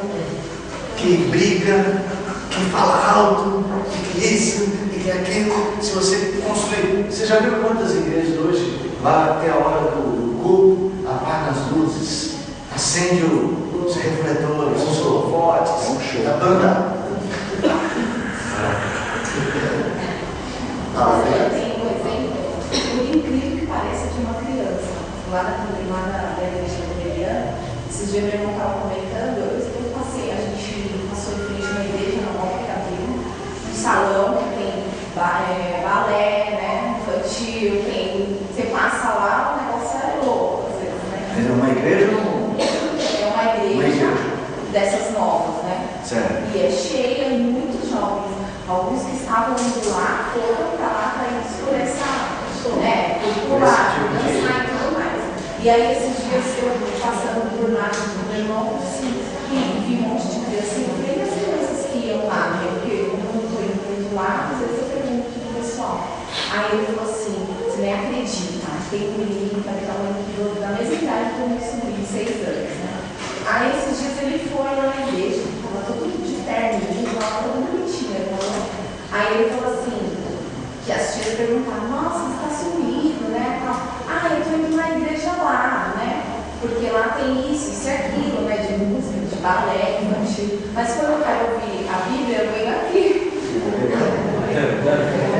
que briga, que fala alto, que isso e que aquilo, se você construir. Você já viu quantas igrejas hoje, lá até a hora do culto, apaga as luzes, acende os refletores, os holofotes, a banda. Tem um exemplo, por incrível que pareça, de uma criança. Lá na igreja Lumeriana, esses dias meu irmão estava comentando, eu passei, a gente passou em frente a uma igreja na Nova Cabrinho, um salão que tem balé, né, infantil, você passa lá, o negócio é louco, às vezes, né? Mas é uma igreja ou É uma igreja dessas novas, né? Certo. E é cheia, muitos jovens. Alguns que estavam indo lá foram para lá para ir por essa, né? Popular, dançar e tudo mais. E aí, esses dias eu passando por lá do meu irmão, assim, e vi um monte de criança. Eu falei, e as crianças que iam lá, né? Porque eu não estou indo muito lá, às vezes eu pergunto pro pessoal. Aí ele falou assim: você nem acredita, tem um menino que da mesma idade que o meu sobrinho, 6 anos, né? Aí esses dias ele foi lá na igreja, estava todo de terno, lá todo bonitinho. Aí ele falou assim, que as tias perguntaram, nossa, você está sumido, né? Eu estou indo na igreja lá, né? Porque lá tem isso e aquilo, né? De música, de balé, infantil. Mas quando eu quero ouvir a Bíblia, eu venho aqui.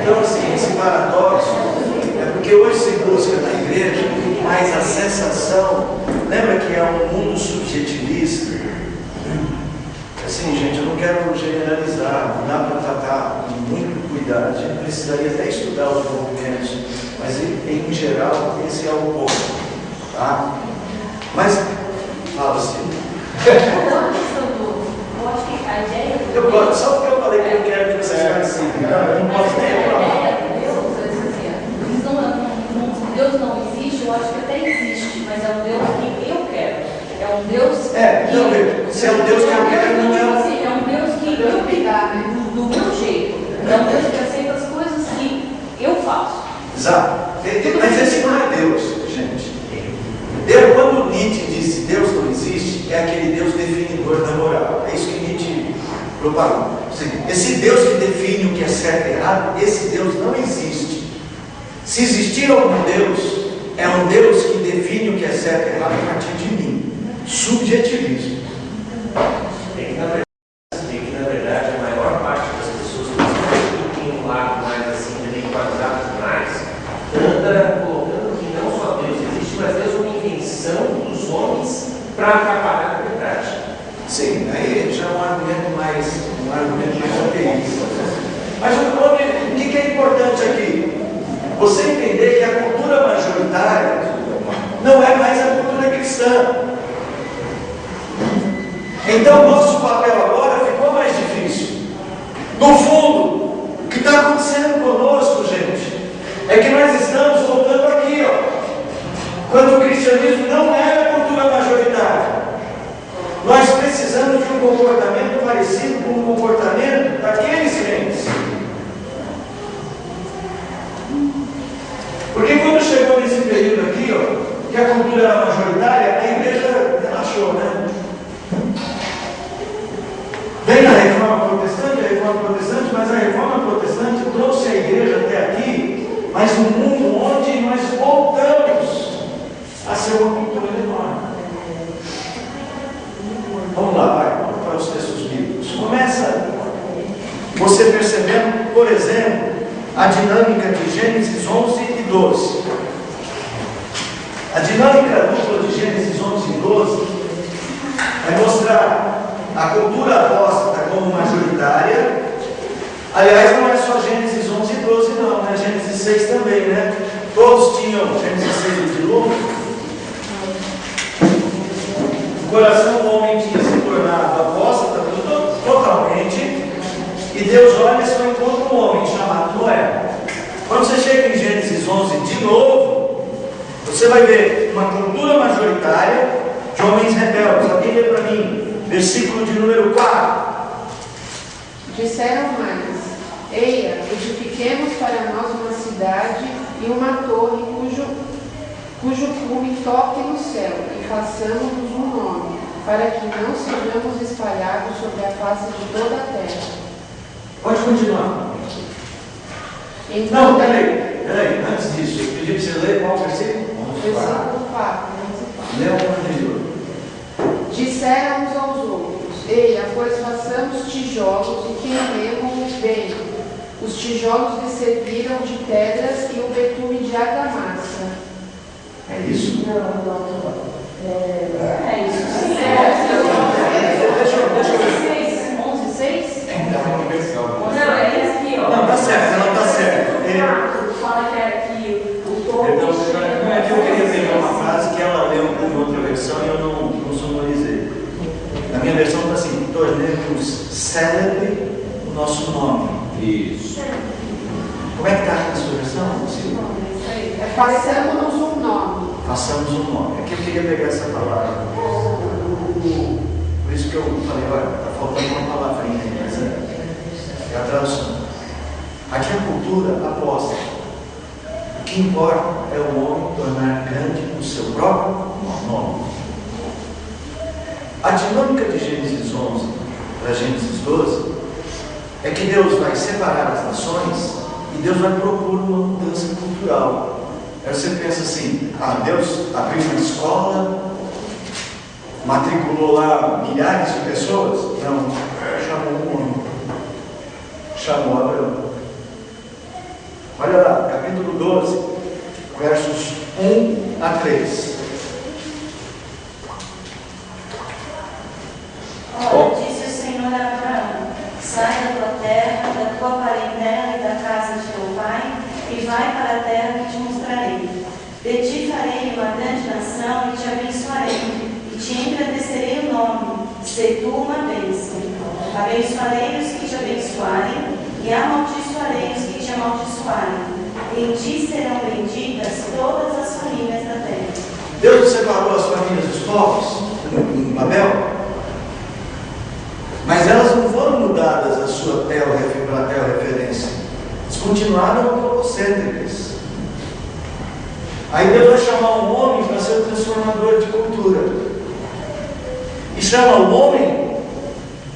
Então, assim, esse paradoxo é porque hoje se busca na igreja mais a sensação. Lembra que é um mundo subjetivista? Assim, gente, eu não quero generalizar, não dá para tratar com muito cuidado. A gente precisaria até estudar os movimentos, mas em geral, esse é o ponto. Tá? Mas, fala assim. Eu gosto, só porque eu falei que eu quero que vocês participem. Eu não posso nem falar. Deus não existe, eu acho que até existe, mas é um Deus que eu quero. É um Deus se é um Deus que eu quero, não é um... É um Deus que eu pegar do meu jeito. É um Deus que aceita as coisas que eu faço. Exato. Mas esse não é Deus, gente. Deus, quando Nietzsche disse Deus não existe, é aquele Deus definidor da moral. É isso que Nietzsche propagou. Esse Deus que define o que é certo e errado, esse Deus não existe. Se existir algum Deus, é um Deus que define o que é certo e errado a partir de mim. Subjetivismo. Na verdade, a maior parte das pessoas que tem um lado mais assim, intelectualizado demais, anda colocando que não só Deus existe, mas Deus é uma invenção dos homens para atrapalhar a verdade. Sim, aí já é um argumento mais ateísta. Mas o que é importante aqui? Você entender que a cultura majoritária não é mais a cultura cristã. Então, nosso papel agora ficou mais difícil. No fundo, o que está acontecendo conosco, gente, é que nós estamos voltando aqui, ó. Quando o cristianismo não era a cultura majoritária. Nós precisamos de um comportamento parecido com o comportamento daqueles crentes. Porque quando chegou nesse período aqui, ó, que a cultura era majoritária, a igreja relaxou, né? Vem a reforma protestante, mas a reforma protestante trouxe a igreja até aqui, mas um mundo onde nós voltamos a ser uma cultura enorme. Vamos lá, vai, para os textos bíblicos. Começa você percebendo, por exemplo, a dinâmica de Gênesis 11 e 12. A dinâmica dupla de Gênesis 11 e 12 vai mostrar a cultura apóstata como majoritária. Aliás, não é só Gênesis 11 e 12 não, né? Gênesis 6 também, né? Todos tinham, Gênesis 6 de dilúvio, o coração do homem tinha se tornado apóstata totalmente, e Deus olha e só encontra um homem chamado Noé. Quando você chega em Gênesis 11 de novo, você vai ver uma cultura majoritária de homens rebeldes. Alguém lê para mim? Versículo de número 4. Disseram mais: Eia, edifiquemos para nós uma cidade e uma torre cujo cume toque no céu, e façamos-nos um nome, para que não sejamos espalhados sobre a face de toda a terra. Pode continuar. Então, Não, peraí, antes disso, eu pedi para você ler qual versículo? versículo 4. Lê o anterior. Disseram uns aos outros: Eia, pois façamos tijolos e queimemos-os bem. Os tijolos lhe serviram de pedras e o betume de argamassa. É isso? Não. É isso. Deixa eu ver. 11:6? Não, é esse aqui, ó. Não, tá certo, ela tá certa. Fala que era que o topo. Não é que eu queria pegar uma frase que ela leu em outra versão e eu não sonorizei. Na minha versão está assim: tornemos célebre o nosso nome. Isso. Como é que está na sua versão? Façamos-nos um nome. Façamos um nome. Aqui eu queria pegar essa palavra. Por isso que eu falei, olha, está faltando uma palavrinha aí, mas é a tradução. Aqui a cultura aposta. O que importa é o homem tornar grande o seu próprio nome. A dinâmica de Gênesis 11 para Gênesis 12 é que Deus vai separar as nações e Deus vai propor uma mudança cultural. Aí você pensa assim: Deus abriu uma escola, matriculou lá milhares de pessoas? Não, chamou um homem, chamou Abraão. Olha lá, capítulo 12, versos 1 a 3. Ora, disse o Senhor a Abraão: sai da tua terra, da tua parentela e da casa de teu pai, e vai para a terra que te mostrarei. De ti farei uma grande nação e te abençoarei, e te engrandecerei o nome, se tu uma bênção. Abençoarei os que te abençoarem, e amaldiçoarei os que te amaldiçoarem. Em ti serão benditas todas as famílias da terra. Deus separou as famílias dos povos em Babel, mas elas não foram mudadas a sua referência. Eles continuaram antropocêntricas. Aí Deus vai chamar um homem para ser o transformador de cultura. E chama o homem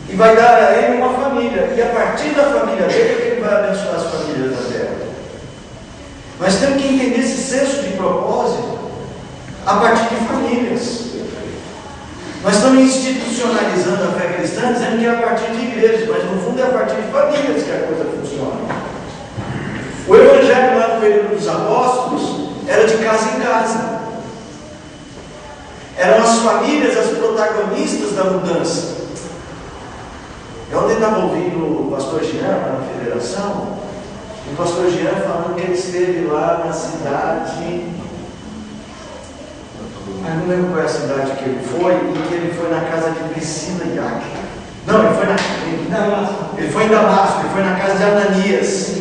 E vai dar a ele uma família. E a partir da família dele é que ele vai abençoar as famílias da terra. Nós temos que entender esse senso de propósito a partir de famílias. Nós estamos institucionalizando a fé cristã, dizendo que é a partir de igrejas, mas no fundo é a partir de famílias que a coisa funciona. O evangelho lá no período dos apóstolos era de casa em casa. Eram as famílias as protagonistas da mudança. Eu ontem estava ouvindo o pastor Jean na federação, e o pastor Jean falando que ele esteve lá na cidade, não lembro qual é a cidade que ele foi, e que ele foi na casa de Priscila e Áquila. Não, ele foi em Damasco, ele foi na casa de Ananias.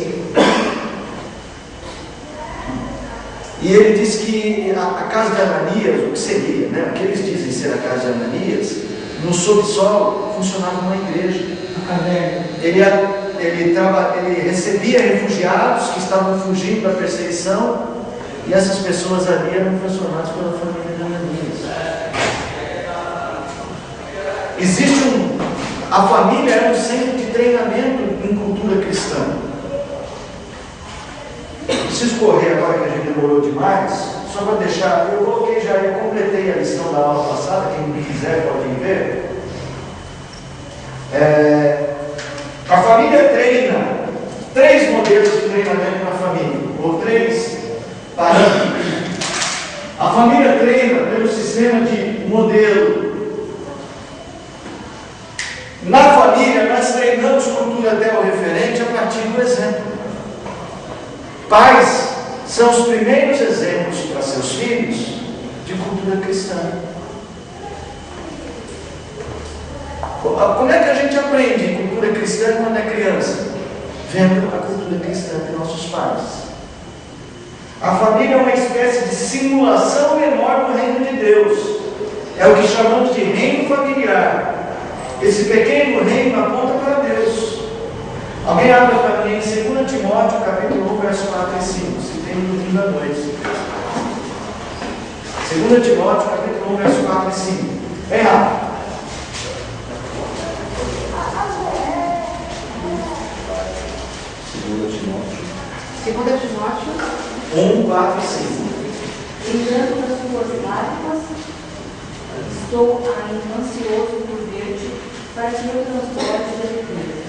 E ele disse que a casa de Ananias, o que seria, né? O que eles dizem ser a casa de Ananias, no subsolo funcionava uma igreja. Ele recebia refugiados que estavam fugindo da perseguição, e essas pessoas ali eram transformadas pela família de Ananias. A família era um centro de treinamento em cultura cristã. Preciso correr agora que a gente demorou demais, só para deixar, eu completei a lição da aula passada, quem quiser pode ver. A família treina, 3 modelos de treinamento na família, ou 3 parâmetros. A família treina pelo sistema de modelo. Na família, nós treinamos cultura até o referente a partir do exemplo. Pais são os primeiros exemplos para seus filhos de cultura cristã. Como é que a gente aprende cultura cristã quando é criança? Vendo a cultura cristã de nossos pais. A família é uma espécie de simulação menor do reino de Deus. É o que chamamos de reino familiar. Esse pequeno reino aponta para Deus. Alguém abre para mim em 2 Timóteo, capítulo 1, verso 4 e 5. Se tem no domingo à noite. 2 Timóteo, capítulo 1, verso 4 e 5. Vem rápido. 2 Timóteo 1, 4 e 5. Lembrando das suas lágrimas, estou ansioso por ver-te, para que eu transporte da riqueza.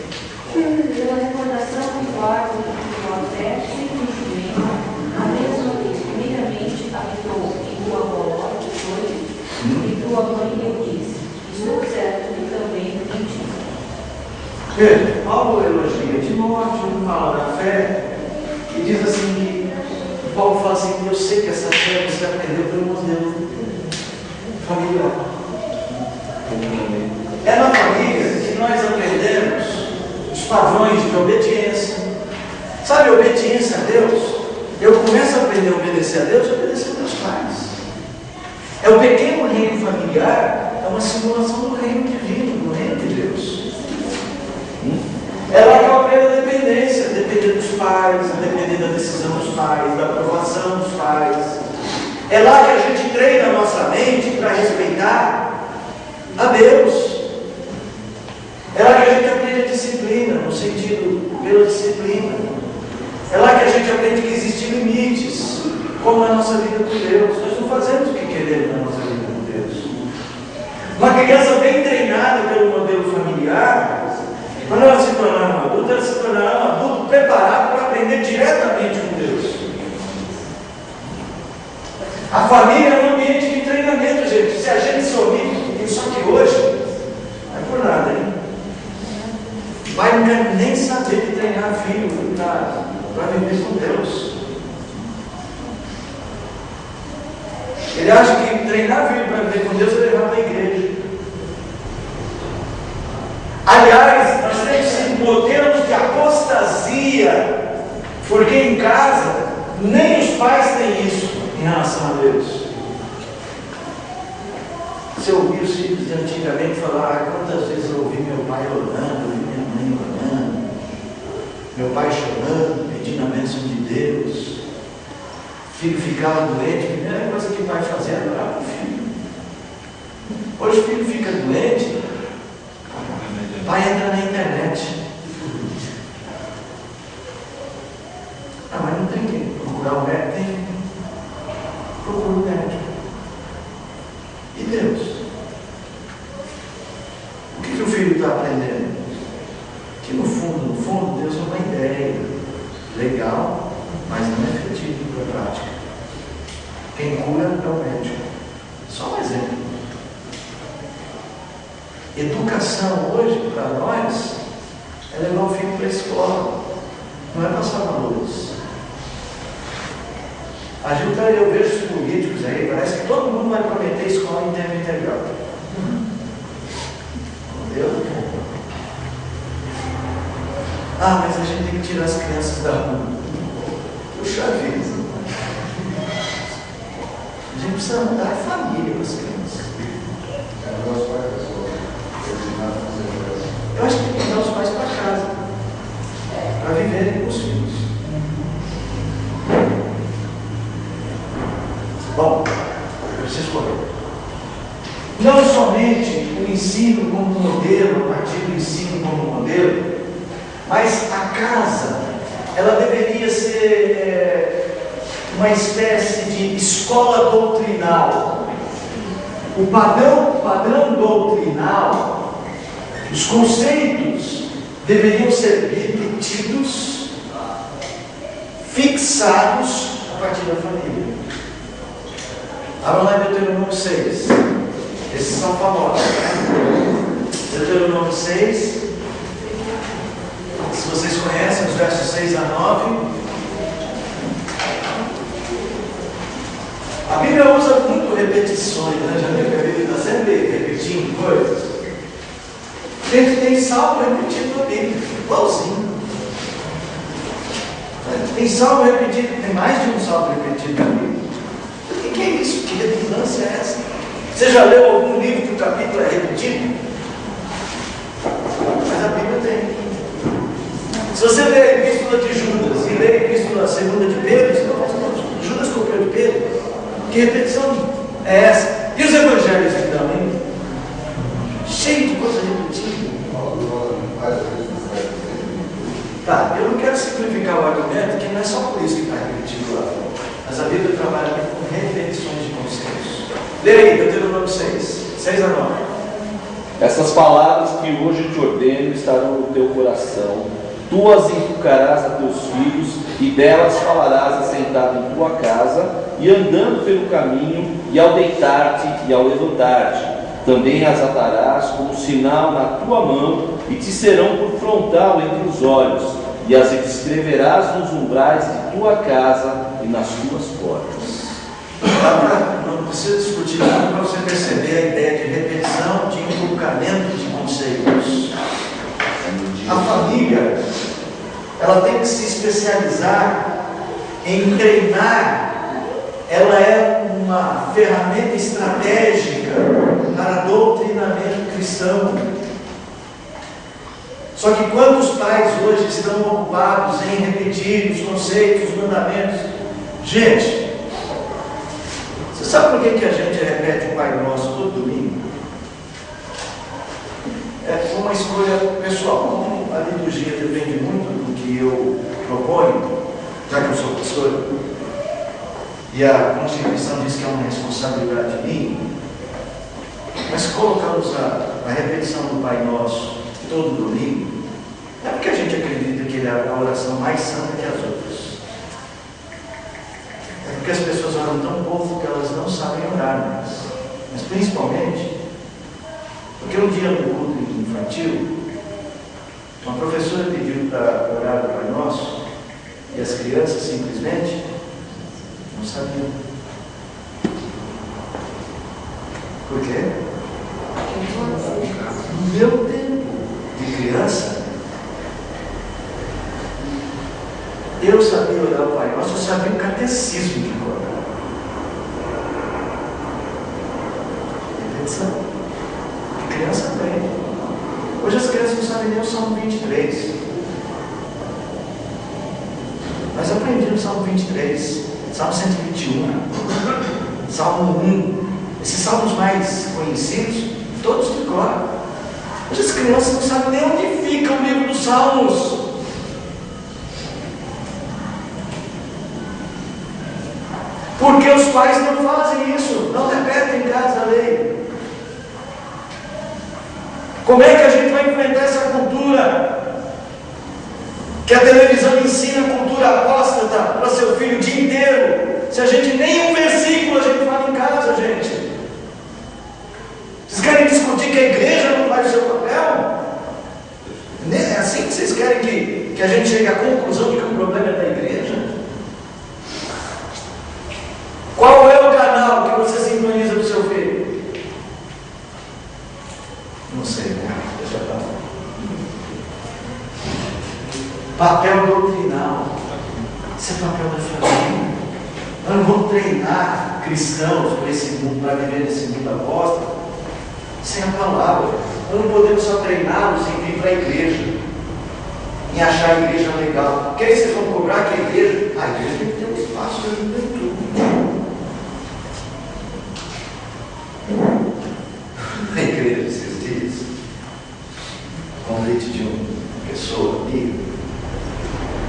Pela recordação do guardo do alté, sempre juvenil, a mesma que primeiramente habitou em tua avó, e tua mãe Eunice. Estou certo que também em ti. Veja, Paulo elogia Timóteo, fala da fé, e diz assim que Paulo fala assim, eu sei que essa fé você aprendeu pelo modelo familiar. É na família que nós aprendemos os padrões de obediência. Sabe, obediência a Deus? Eu começo a aprender a obedecer a Deus, obedecer a meus pais. É o pequeno reino familiar, é uma simulação do reino divino, do reino de Deus. É lá que eu aprendo a dependência, a depender dos pais, a depender da decisão dos pais, da aprovação dos pais. É lá que a gente treina a nossa mente para respeitar a Deus. É lá que a gente aprende a disciplina, no sentido pela disciplina. É lá que a gente aprende que existem limites, como na nossa vida com Deus. Nós não fazemos o que queremos na nossa vida com Deus. Uma criança bem treinada pelo modelo familiar, quando ela se tornar um adulto, ela se tornará um adulto preparado para aprender diretamente com Deus. A família é um ambiente de treinamento, gente. Se a gente se omite isso aqui hoje, não é por nada, hein? Pai não quer nem saber de treinar filho para viver com Deus. Ele acha que treinar filho para viver com Deus é levar para a igreja. Aliás, nós temos modelos de apostasia, porque em casa nem os pais têm isso em relação a Deus. Você ouviu os filhos de antigamente falar, quantas vezes eu ouvi meu pai orando, ouvi minha mãe orando, meu pai chorando, pedindo a bênção de Deus. O filho ficava doente, a primeira coisa que o pai fazia era orar para o filho. Hoje o filho fica doente, pai entra na internet. Ah, mas não tem que procurar o médico, tem. Procura o médico. E Deus? O que o filho está aprendendo? Que no fundo, Deus é uma ideia legal, mas não é efetiva para a prática. Quem cura é o médico. Só um exemplo. Educação hoje, para nós, é levar o filho para a escola, não é passar valores. A gente, eu vejo os políticos aí, parece que todo mundo vai prometer escola em tempo integral. Entendeu? Ah, mas a gente tem que tirar as crianças da rua. Puxa vida. A gente precisa mudar a família com as crianças. Eu acho que tem que mandar os pais para casa, para viverem com os filhos. Bom, eu preciso correr. Não somente o ensino como modelo, a partir do ensino como modelo, mas a casa, ela deveria ser uma espécie de escola doutrinal. O padrão doutrinal, os conceitos deveriam ser repetidos, fixados a partir da família. Abra lá em Deuteronômio 6. Esses são famosos, né? Deuteronômio 6. Se vocês conhecem os versos 6 a 9. A Bíblia usa muito repetições, né? Já viu que a Bíblia está sempre repetindo coisas? Tem salmo repetido na Bíblia, igualzinho. Tem salmo repetido, tem mais de um salmo repetido na Bíblia. O que é isso? Que redundância é essa? Você já leu algum livro que o capítulo é repetido? Mas a Bíblia tem. Se você ler a Epístola de Judas e ler a Epístola segunda de Pedro, Judas copiou de Pedro. Que repetição é essa? E os evangelhos então, hein? Cheio de coisa repetida. Tá, eu não quero simplificar o argumento, que não é só por isso que está repetido lá. Mas a Bíblia trabalha com repetições de conceitos. Leia aí, Deuteronômio 6, 6 a 9. Essas palavras que hoje te ordeno estarão no teu coração. Tu as inculcarás a teus filhos, e delas falarás assentado em tua casa, e andando pelo caminho, e ao deitar-te e ao levantar-te. Também as atarás como sinal na tua mão, e te serão por frontal entre os olhos, e as escreverás nos umbrais de tua casa e nas tuas portas. Não precisa discutir nada para você perceber a ideia de repetição, de inculcamento de conceitos. A família, ela tem que se especializar em treinar. Ela é uma ferramenta estratégica para doutrinamento cristão. Só que quando os pais hoje estão ocupados em repetir os conceitos, os mandamentos, gente, você sabe por que a gente repete o Pai Nosso todo domingo? É uma escolha pessoal. Como a liturgia depende muito do que eu proponho, já que eu sou pastor, e a Constituição diz que é uma responsabilidade minha, mas colocamos a repetição do Pai Nosso todo domingo, é porque a gente acredita que ele é a oração mais santa que as outras. É porque as pessoas oram tão pouco que elas não sabem orar mais. Mas principalmente porque um dia no culto infantil, uma professora pediu para orar o Pai Nosso e as crianças simplesmente não sabiam. Por quê? No meu tempo de criança, eu sabia orar o Pai Nosso, eu sabia o catecismo de cor. Repetição. A criança aprende. Hoje as crianças não sabem nem o Salmo 23. Mas aprendi no Salmo 23, Salmo 121, Salmo 1. Esses salmos mais conhecidos, todos de cor. Hoje as crianças não sabem nem onde fica o livro dos Salmos. Porque os pais não fazem isso, não repetem em casa a lei. Como é que a gente vai enfrentar essa cultura? Que a televisão ensina a cultura apóstata para seu filho o dia inteiro. Se a gente nem um versículo a gente fala em casa, gente. Vocês querem discutir que a igreja não faz o seu papel? É assim que vocês querem que a gente chegue à conclusão de que o problema é da igreja? Qual é o canal que você sintoniza para o seu filho? Não sei, né? Deixa eu falar. Papel doutrinal. Isso é papel da família. Nós não vamos treinar cristãos para esse mundo, para viver nesse mundo apóstolo, sem a palavra. Nós não podemos só treiná-los em vir para a igreja, em achar a igreja legal. Porque aí vocês vão cobrar que a igreja tem que ter um espaço para juventude. Na igreja esses dias, convite de uma pessoa amiga,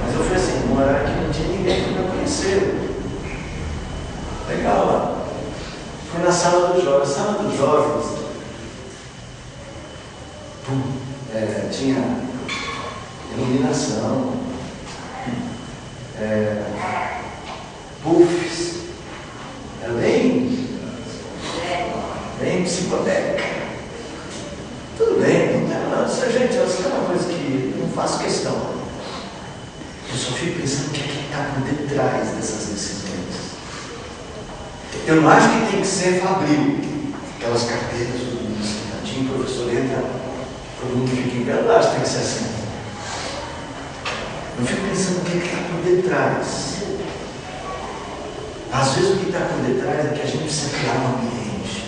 mas eu fui assim, morar aqui não tinha ninguém que me conheceu. Legal lá. Fui na sala dos jovens. A sala dos jovens tinha iluminação, puffs, era bem psicodélica. Tudo bem, não é nada. Gente, essa é uma coisa que eu não faço questão. Eu só fico pensando o que é que está por detrás dessas decisões. Eu não acho que tem que ser fabril, aquelas carteiras, um sentadinho, o professor entra, todo mundo fica enganado, acho que tem que ser assim. Eu fico pensando o que está por detrás. Às vezes o que está por detrás é que a gente precisa criar um ambiente,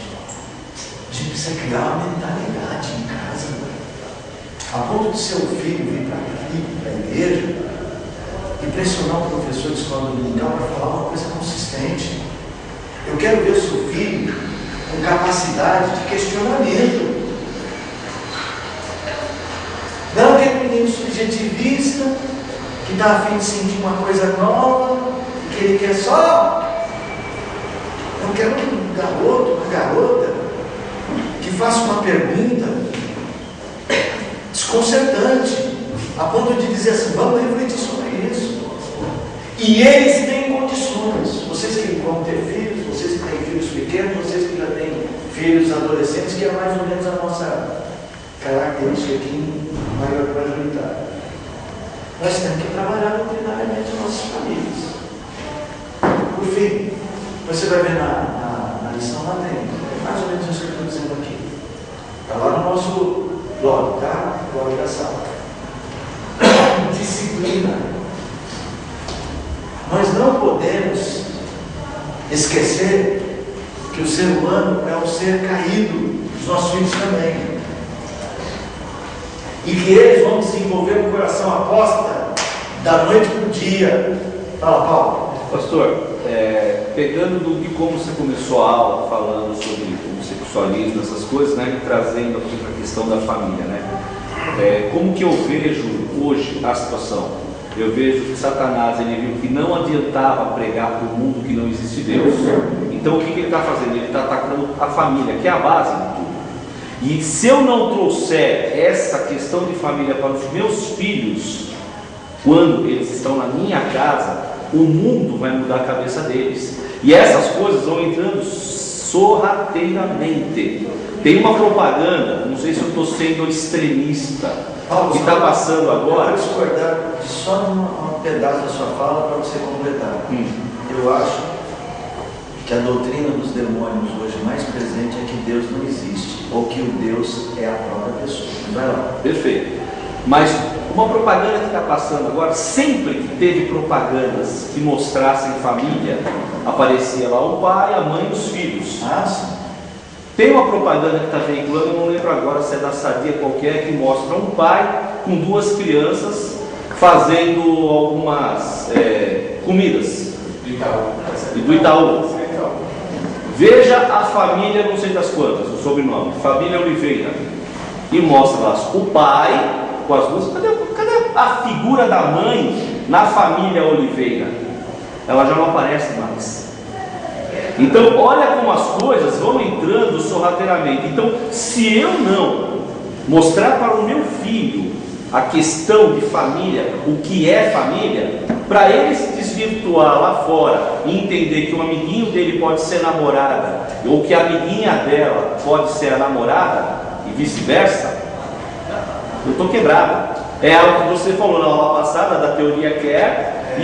a gente precisa criar uma mentalidade em casa, a ponto de seu filho vir para a igreja e pressionar o professor de escola dominical para falar uma coisa consistente. Eu quero ver o seu filho com capacidade de questionamento. Não aquele menino subjetivista que está a fim de sentir uma coisa nova, que ele quer só. Eu quero um garoto, uma garota que faça uma pergunta desconcertante, a ponto de dizer assim, vamos refletir sobre isso. E eles têm condições. Vocês que vão ter filhos, vocês que têm filhos pequenos, vocês que já têm filhos adolescentes, que é mais ou menos a nossa característica aqui majoritária. Nós temos que trabalhar doutrinariamente as nossas famílias. Por fim, você vai ver na lição lá tem, mais ou menos isso que eu estou dizendo aqui. Está lá no nosso blog, tá? Blog da sala. Disciplina. Nós não podemos esquecer que o ser humano é um ser caído, os nossos filhos também. E que eles vão desenvolver um coração apóstata da noite para o dia. Fala, Paulo. Pastor, pegando de como você começou a aula, falando sobre homossexualismo, essas coisas, né, trazendo aqui para a questão da família, né? Como que eu vejo hoje a situação? Eu vejo que Satanás, ele viu que não adiantava pregar para o mundo que não existe Deus. Então o que ele está fazendo? Ele está atacando a família, que é a base de tudo. E se eu não trouxer essa questão de família para os meus filhos, quando eles estão na minha casa, o mundo vai mudar a cabeça deles. E essas coisas vão entrando sorrateiramente. Tem uma propaganda, não sei se eu estou sendo extremista, que está passando agora. Eu vou discordar só um pedaço da sua fala para você completar. Eu acho que a doutrina dos demônios hoje mais presente é que Deus não existe, ou que o Deus é a própria pessoa. Vai lá. Perfeito. Mas uma propaganda que está passando agora, sempre que teve propagandas que mostrassem família, aparecia lá o pai, a mãe e os filhos. Ah, sim. Tem uma propaganda que está veiculando, eu não lembro agora se é da Sadia qualquer, que mostra um pai com duas crianças fazendo algumas comidas. Do Itaú. Veja a família, não sei das quantas, o sobrenome, família Oliveira. e mostra lá o pai com as duas. Cadê a figura da mãe na família Oliveira? Ela já não aparece mais. Então, olha como as coisas vão entrando sorrateiramente. Então, se eu não mostrar para o meu filho a questão de família, o que é família, para ele se desvirtuar lá fora e entender que o amiguinho dele pode ser namorada, ou que a amiguinha dela pode ser a namorada, e vice-versa, eu estou quebrado. É algo que você falou na aula passada, da teoria Kerr,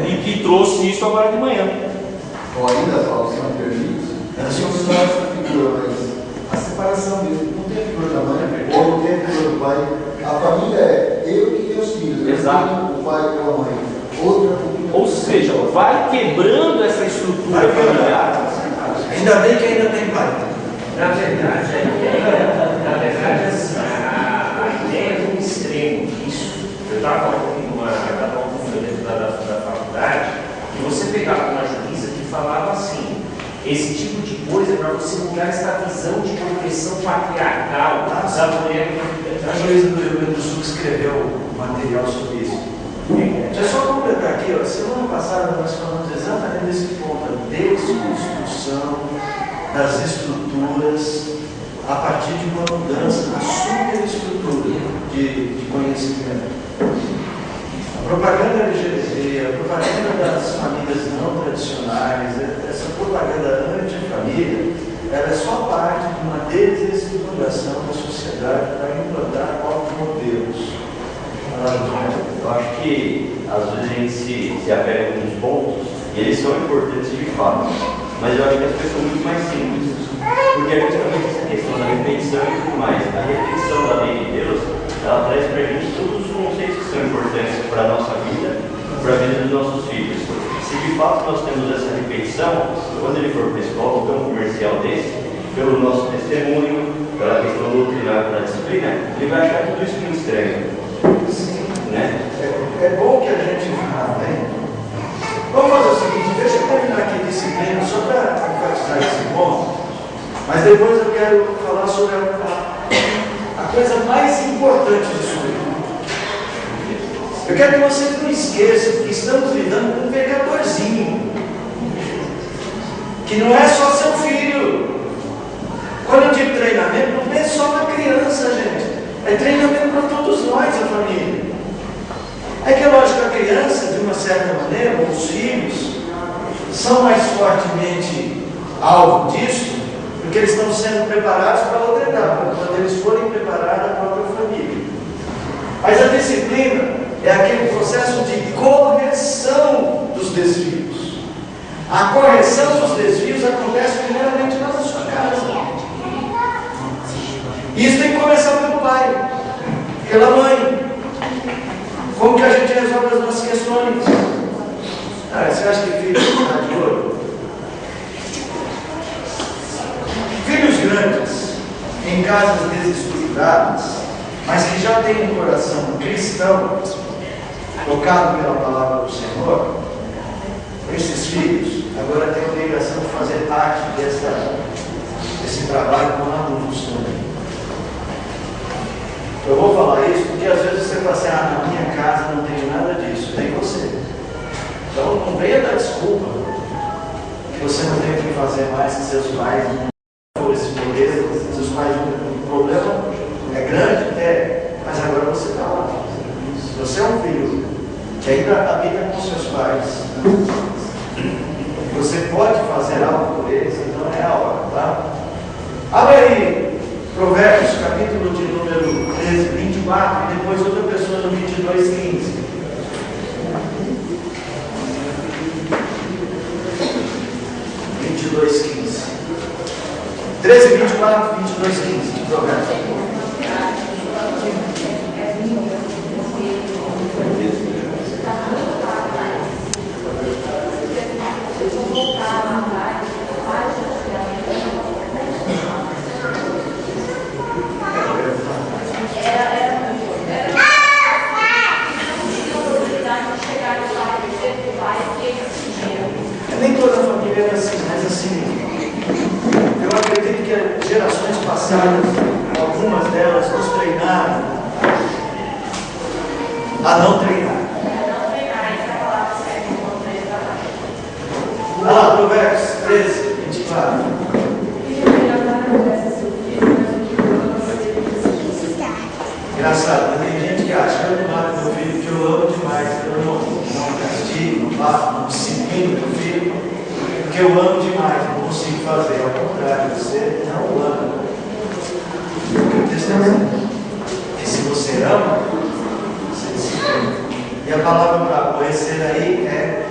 e trouxe isso agora de manhã. Ou ainda, Paulo, se não permite, se eu usar essa figura, mas a separação mesmo, não tem a figura da mãe, ou não tem a figura do pai. A família é eu e meus filhos, exato. O pai e a mãe. Outra família. Ou seja, vai quebrando essa estrutura familiar. Ainda bem que ainda tem pai. Na verdade, a ideia do extremo disso, eu estava ouvindo dentro da faculdade, que você pegava uma juíza que falava assim, esse tipo de coisa é para você mudar essa visão de opressão patriarcal da mulher. A juíza do Rio Grande do Sul escreveu um material sobre isso. Deixa eu só completar aqui, ó. Semana passada nós falamos exatamente desse ponto, a desconstrução das estruturas a partir de uma mudança na superestrutura de conhecimento. A propaganda LGBT, a propaganda das famílias não tradicionais, essa propaganda anti-família, ela é só parte de uma desestruturação da sociedade para implantar novos modelos. Eu acho que às vezes a gente se apega a alguns pontos e eles são importantes de fato, mas eu acho que as coisas são muito mais simples, porque é justamente essa questão da repetição e tudo mais. A repetição da lei de Deus, ela traz para a gente todos os conceitos que são importantes para a nossa vida, para a vida dos nossos filhos. Se de fato nós temos essa repetição, quando ele for para a escola, ou um comercial desse, pelo nosso testemunho, pela questão doutrinária, pela disciplina, ele vai achar tudo isso muito estranho. Né? É bom que a gente vá, né? Vamos fazer o seguinte, deixa eu terminar aqui a disciplina só para enfatizar esse ponto, mas depois eu quero falar sobre a coisa mais importante disso tudo. Eu quero que vocês não esqueçam que estamos lidando com um pecadorzinho, que não é só seu filho. Quando eu digo treinamento, não pense só na criança, gente. É treinamento para todos nós, a família. É que é lógico que a criança, de uma certa maneira, ou os filhos, são mais fortemente alvo disso, porque eles estão sendo preparados para outra etapa, quando eles forem preparar a própria família. Mas a disciplina é aquele processo de correção dos desvios. A correção dos desvios acontece primeiramente na sua casa. Isso tem que começar pelo pai, pela mãe. Como que a gente resolve as nossas questões? Você acha que filho está de olho? Filhos grandes, em casas desestruturadas, mas que já têm um coração cristão, tocado pela palavra do Senhor, esses filhos agora têm a obrigação de fazer parte desse trabalho com adultos também. Eu vou falar isso porque às vezes você fala assim, na minha casa não tem nada disso, nem você. Então não venha dar desculpa que você não tem o que fazer mais que seus pais, não for esse poder, seus pais o problema é grande, mas agora você está lá. Se você é um filho que ainda habita com seus pais, você pode fazer algo por eles, então é a hora, tá? Abre aí Provérbios, capítulo de número 13, 24, e depois outra pessoa no 22, 15. (22, 15). 13, 24, 22, 15 de Provérbios. Nem toda a família era assim, mas assim, eu acredito que gerações passadas, algumas delas nos treinaram a não treinar. Olha lá, Provérbios 13, 24. Engraçado, mas tem gente que acha que eu não mato meu filho, que eu amo demais, eu não castigo, não bato, não disciplino meu filho, porque eu amo demais, não consigo fazer. Ao contrário, você não ama. O texto está dizendo que se você ama, você disciplina. E a palavra para aborrecer aí é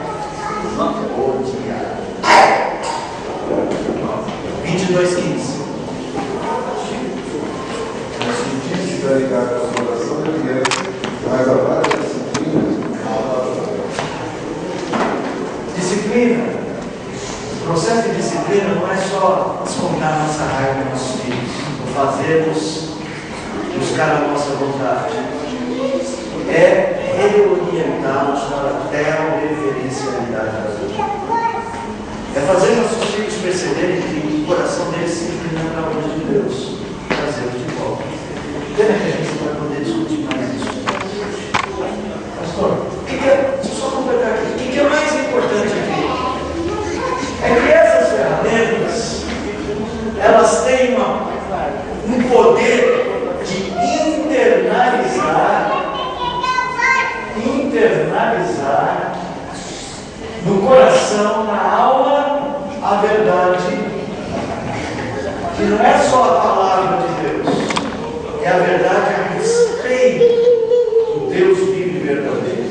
odiar. 22:15. Para ligar com a oração de criança, mas a várias disciplinas. Disciplina. O processo de disciplina não é só descontar a nossa raiva nos nossos filhos, ou fazermos buscar a nossa vontade. É reorientá-los para a referencialidade da vida. É fazer nossos filhos perceberem que o coração deles se inclina para a luz de Deus, trazê-los de volta. Pena que a gente não vai poder discutir mais isso. Pastor, deixa eu só completar aqui. O que é mais importante aqui? É que essas ferramentas, elas têm um poder de internalizar no coração, na alma, a verdade, que não é só a palavra de Deus, é a verdade a respeito do Deus vivo e verdadeiro.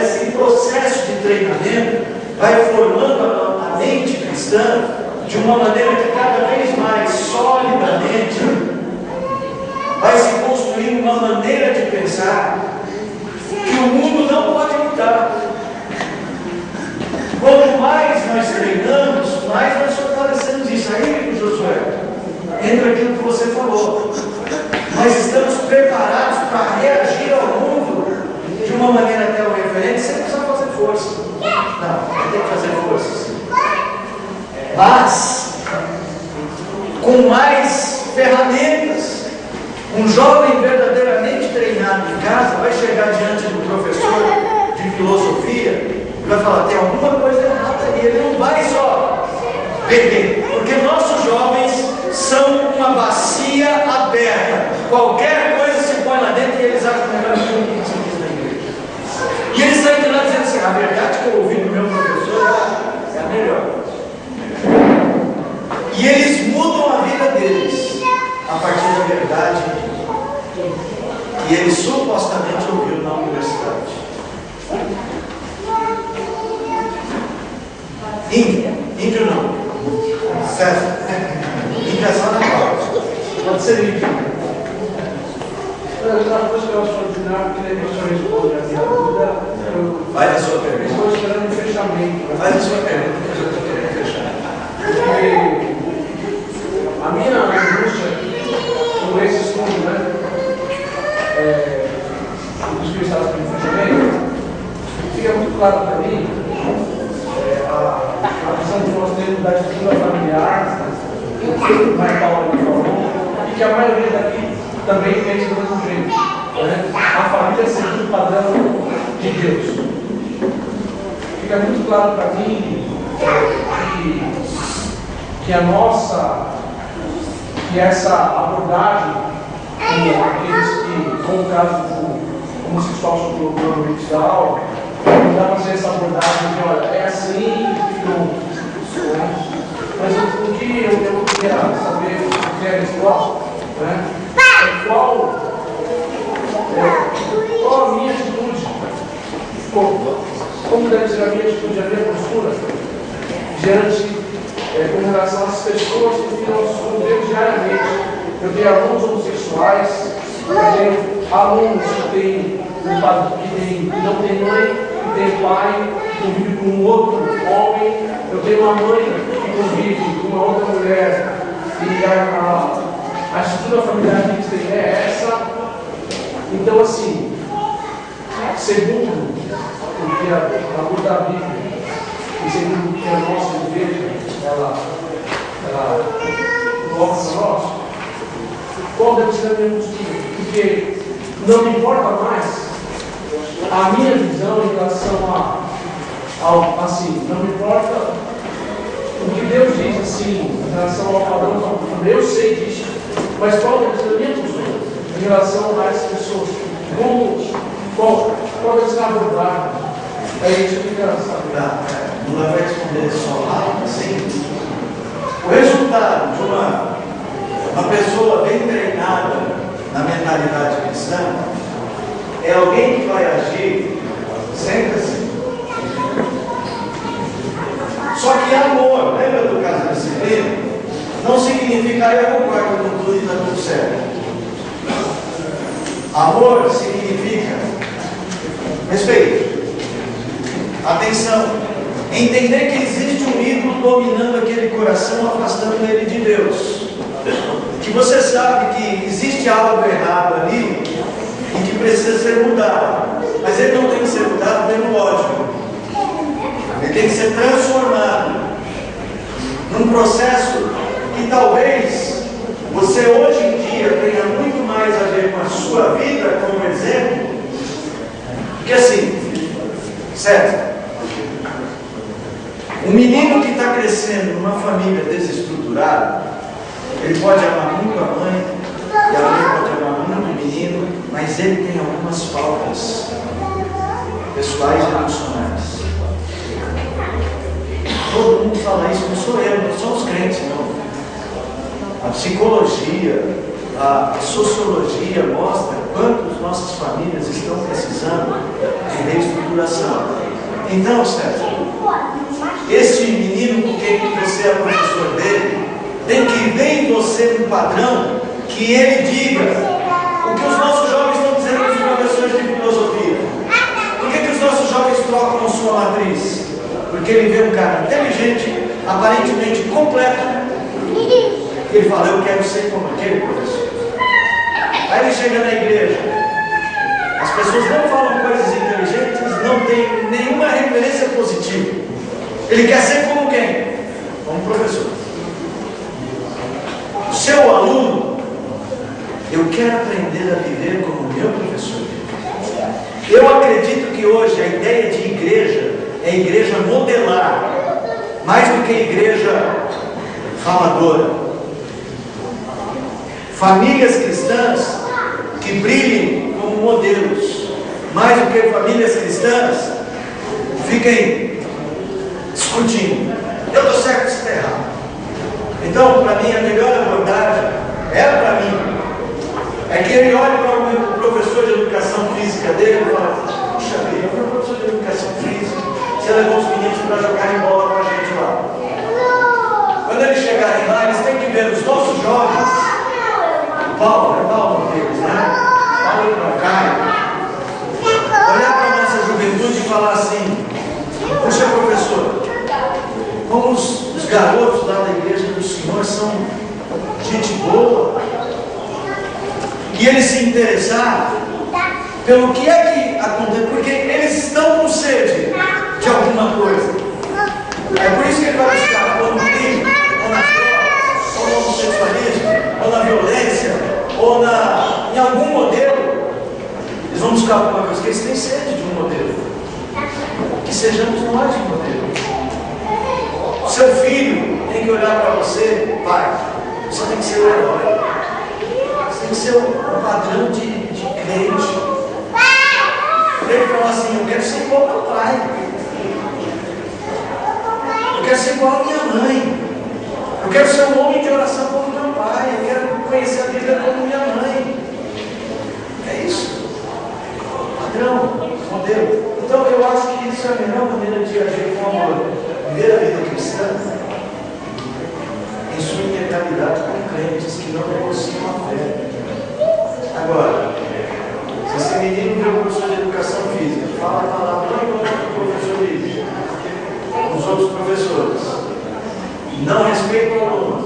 Esse processo de treinamento vai formando a mente cristã de uma maneira que cada vez mais solidamente vai se construindo uma maneira de pensar que o mundo não pode mudar. Quanto mais nós treinamos, mais nós fortalecemos isso. Aí, Josué, entra aquilo que você falou. Nós estamos preparados para reagir ao mundo de uma maneira até o referente sem precisar fazer força. Não, tem que fazer força, sim. Mas, com mais ferramentas, um jovem verdadeiramente treinado em casa vai chegar diante do professor de filosofia e vai falar: tem alguma coisa errada, e ele não vai só beber, porque nossos jovens são uma bacia aberta, qualquer coisa se põe lá dentro e eles acham que não é aquilo que se diz na igreja. E eles estão indo lá dizendo assim: a verdade que eu ouvi do meu professor é a melhor. E eles mudam a vida deles a partir da verdade que eles supostamente ouviram na universidade. Índio não. Certo? Índio é só na prova. Pode ser índio. Uma coisa que eu acho extraordinário, que ele só responde a minha dúvida. Faz a sua pergunta. Estou esperando um fechamento. Faz a sua pergunta, que eu já estou querendo fechar. Porque a minha angústia com esse estudo, né? Dos cristãos que me fechamento, fica muito claro para mim a visão que nós temos da estrutura familiar, o mais Paulo falou, e que a maioria daqui também pensa do mesmo jeito. Né? A família segundo o padrão de Deus. Fica muito claro para mim que a nossa, que essa abordagem, como aqueles que, como o caso do homossexual sobre o início da aula, não dá para fazer essa abordagem de, olha, é assim, pronto. Mas o que eu queria saber, o que é a resposta, né? É qual a minha atitude, como deve ser a minha atitude, a minha postura, diante, com relação às pessoas que nós convivemos diariamente. Eu tenho alunos homossexuais, eu tenho alunos que não têm mãe, que tem pai, que convive com um outro homem, eu tenho uma mãe que convive com uma outra mulher, e a estrutura familiar que eles têm é essa. Então, assim, segundo o que a luz da Bíblia, e segundo o que a nossa igreja ela coloca para nós, qual deve ser a minha postura? Porque não me importa mais a minha visão em relação ao assim, não me importa o que Deus diz assim, em relação ao padrão, eu sei disso, mas qual deve ser a minha postura em relação a essas pessoas? Qual deve ser a abordagem? É isso que eu quero saber. Não vai responder só lá, assim. O resultado de uma pessoa bem treinada na mentalidade cristã é alguém que vai agir sempre assim. Só que amor, lembra do caso da disciplina? Não significa eu concordo com tudo e está tudo certo. Amor significa respeito, atenção. Entender que existe um ídolo dominando aquele coração, afastando ele de Deus. Que você sabe que existe algo errado ali e que precisa ser mudado. Mas ele não tem que ser mudado pelo ódio. Ele tem que ser transformado num processo que talvez você hoje em dia tenha muito mais a ver com a sua vida como exemplo. Porque assim, certo? Um menino que está crescendo numa família desestruturada, ele pode amar muito a mãe, e a mãe pode amar muito o menino, mas ele tem algumas faltas pessoais e emocionais. Todo mundo fala isso, não sou eu, não são os crentes, não. A psicologia, a sociologia mostra quanto nossas famílias estão precisando de reestruturação. Então, Sérgio, este menino com quem você é professor dele, tem que ver em você um padrão que ele diga o que os nossos jovens estão dizendo para os professores de filosofia. Por que os nossos jovens trocam a sua matriz? Porque ele vê um cara inteligente, aparentemente completo, e ele fala, eu quero ser como aquele professor. Aí ele chega na igreja, as pessoas não falam coisas inteligentes, não tem nenhuma referência positiva. Ele quer ser como quem? Como professor. O seu aluno, eu quero aprender a viver como meu professor. Eu acredito que hoje a ideia de igreja é igreja modelar, mais do que igreja faladora. Famílias cristãs que brilhem como modelos, mais do que famílias cristãs fiquem discutindo. Eu estou certo, você está errado. Então, para mim, a melhor abordagem para mim, é que ele olhe para o professor de educação física dele e fala, puxa vida, eu fui professor de educação física, você levou os meninos para jogarem bola com a gente lá. Quando eles chegarem lá, eles têm que ver os nossos jovens, Paulo deles, né? Paulo e Caio, olhar para a nossa juventude e falar assim, puxa professor, como os garotos lá da igreja do Senhor são gente boa, e eles se interessaram pelo que é que acontece, porque eles estão com sede de alguma coisa. É por isso que ele vai buscar ou no crime, ou nas drogas, ou no homossexualismo, ou na violência, ou em algum modelo. Eles vão buscar alguma coisa, porque eles têm sede de um modelo. Que sejamos nós de modelo. Seu filho tem que olhar para você, pai, você tem que ser o herói. Você tem que ser um padrão de crente. Ele fala assim, eu quero ser igual ao meu pai. Eu quero ser igual à minha mãe. Eu quero ser um homem de oração como meu pai. Eu quero conhecer a Bíblia como minha mãe. É isso. Padrão, modelo. Então eu acho que isso é a melhor maneira de agir com amor. Viver a vida cristã em sua integralidade com crentes que não negociam a fé. Agora, se esse menino vê o professor de educação física, fala a palavra igual o professor diz, os outros professores, não respeita o aluno,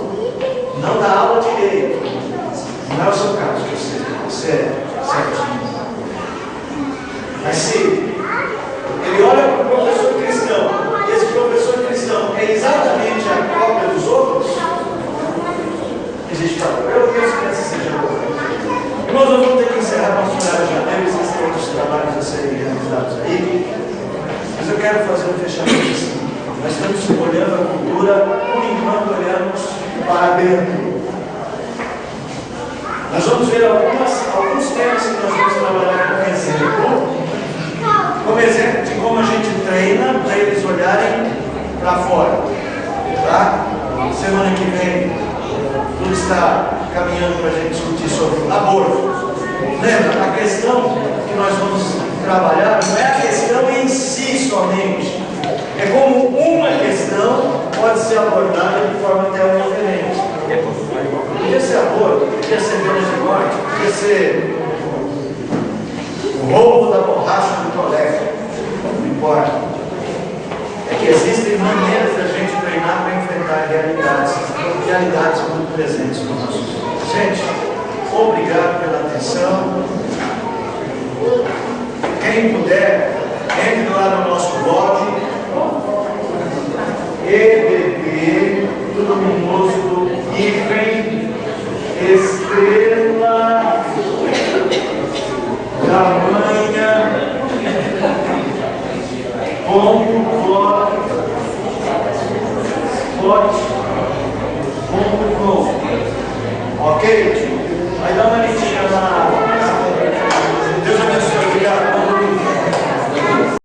não dá aula direito, não é o seu caso, você é certinho. Mas se ele olha para o professor cristão, e esse professor cristão é exatamente a cópia dos outros, existe para eu que as crianças sejam boas. quero fazer um fechamento assim. Nós estamos olhando a cultura, por enquanto olhamos para dentro. Nós vamos ver alguns temas que nós vamos trabalhar como exemplo. Como exemplo de como a gente treina para eles olharem para fora. Tá? Semana que vem, tudo está caminhando para a gente discutir sobre aborto. Lembra, a questão que nós vamos trabalhar não é a questão em si somente. É como uma questão pode ser abordada de forma até diferente. Podia ser aborto, podia ser pena de morte, podia ser o roubo da borracha do colégio. Não importa. É que existem maneiras da gente treinar para enfrentar realidades muito presentes no nosso mundo. Gente, obrigado pela atenção. Quem puder, entre lá no nosso blog, EBB, tudo minúsculo, hífen, estrela, tamanha, .com. Ok? Vai dar uma lidinha na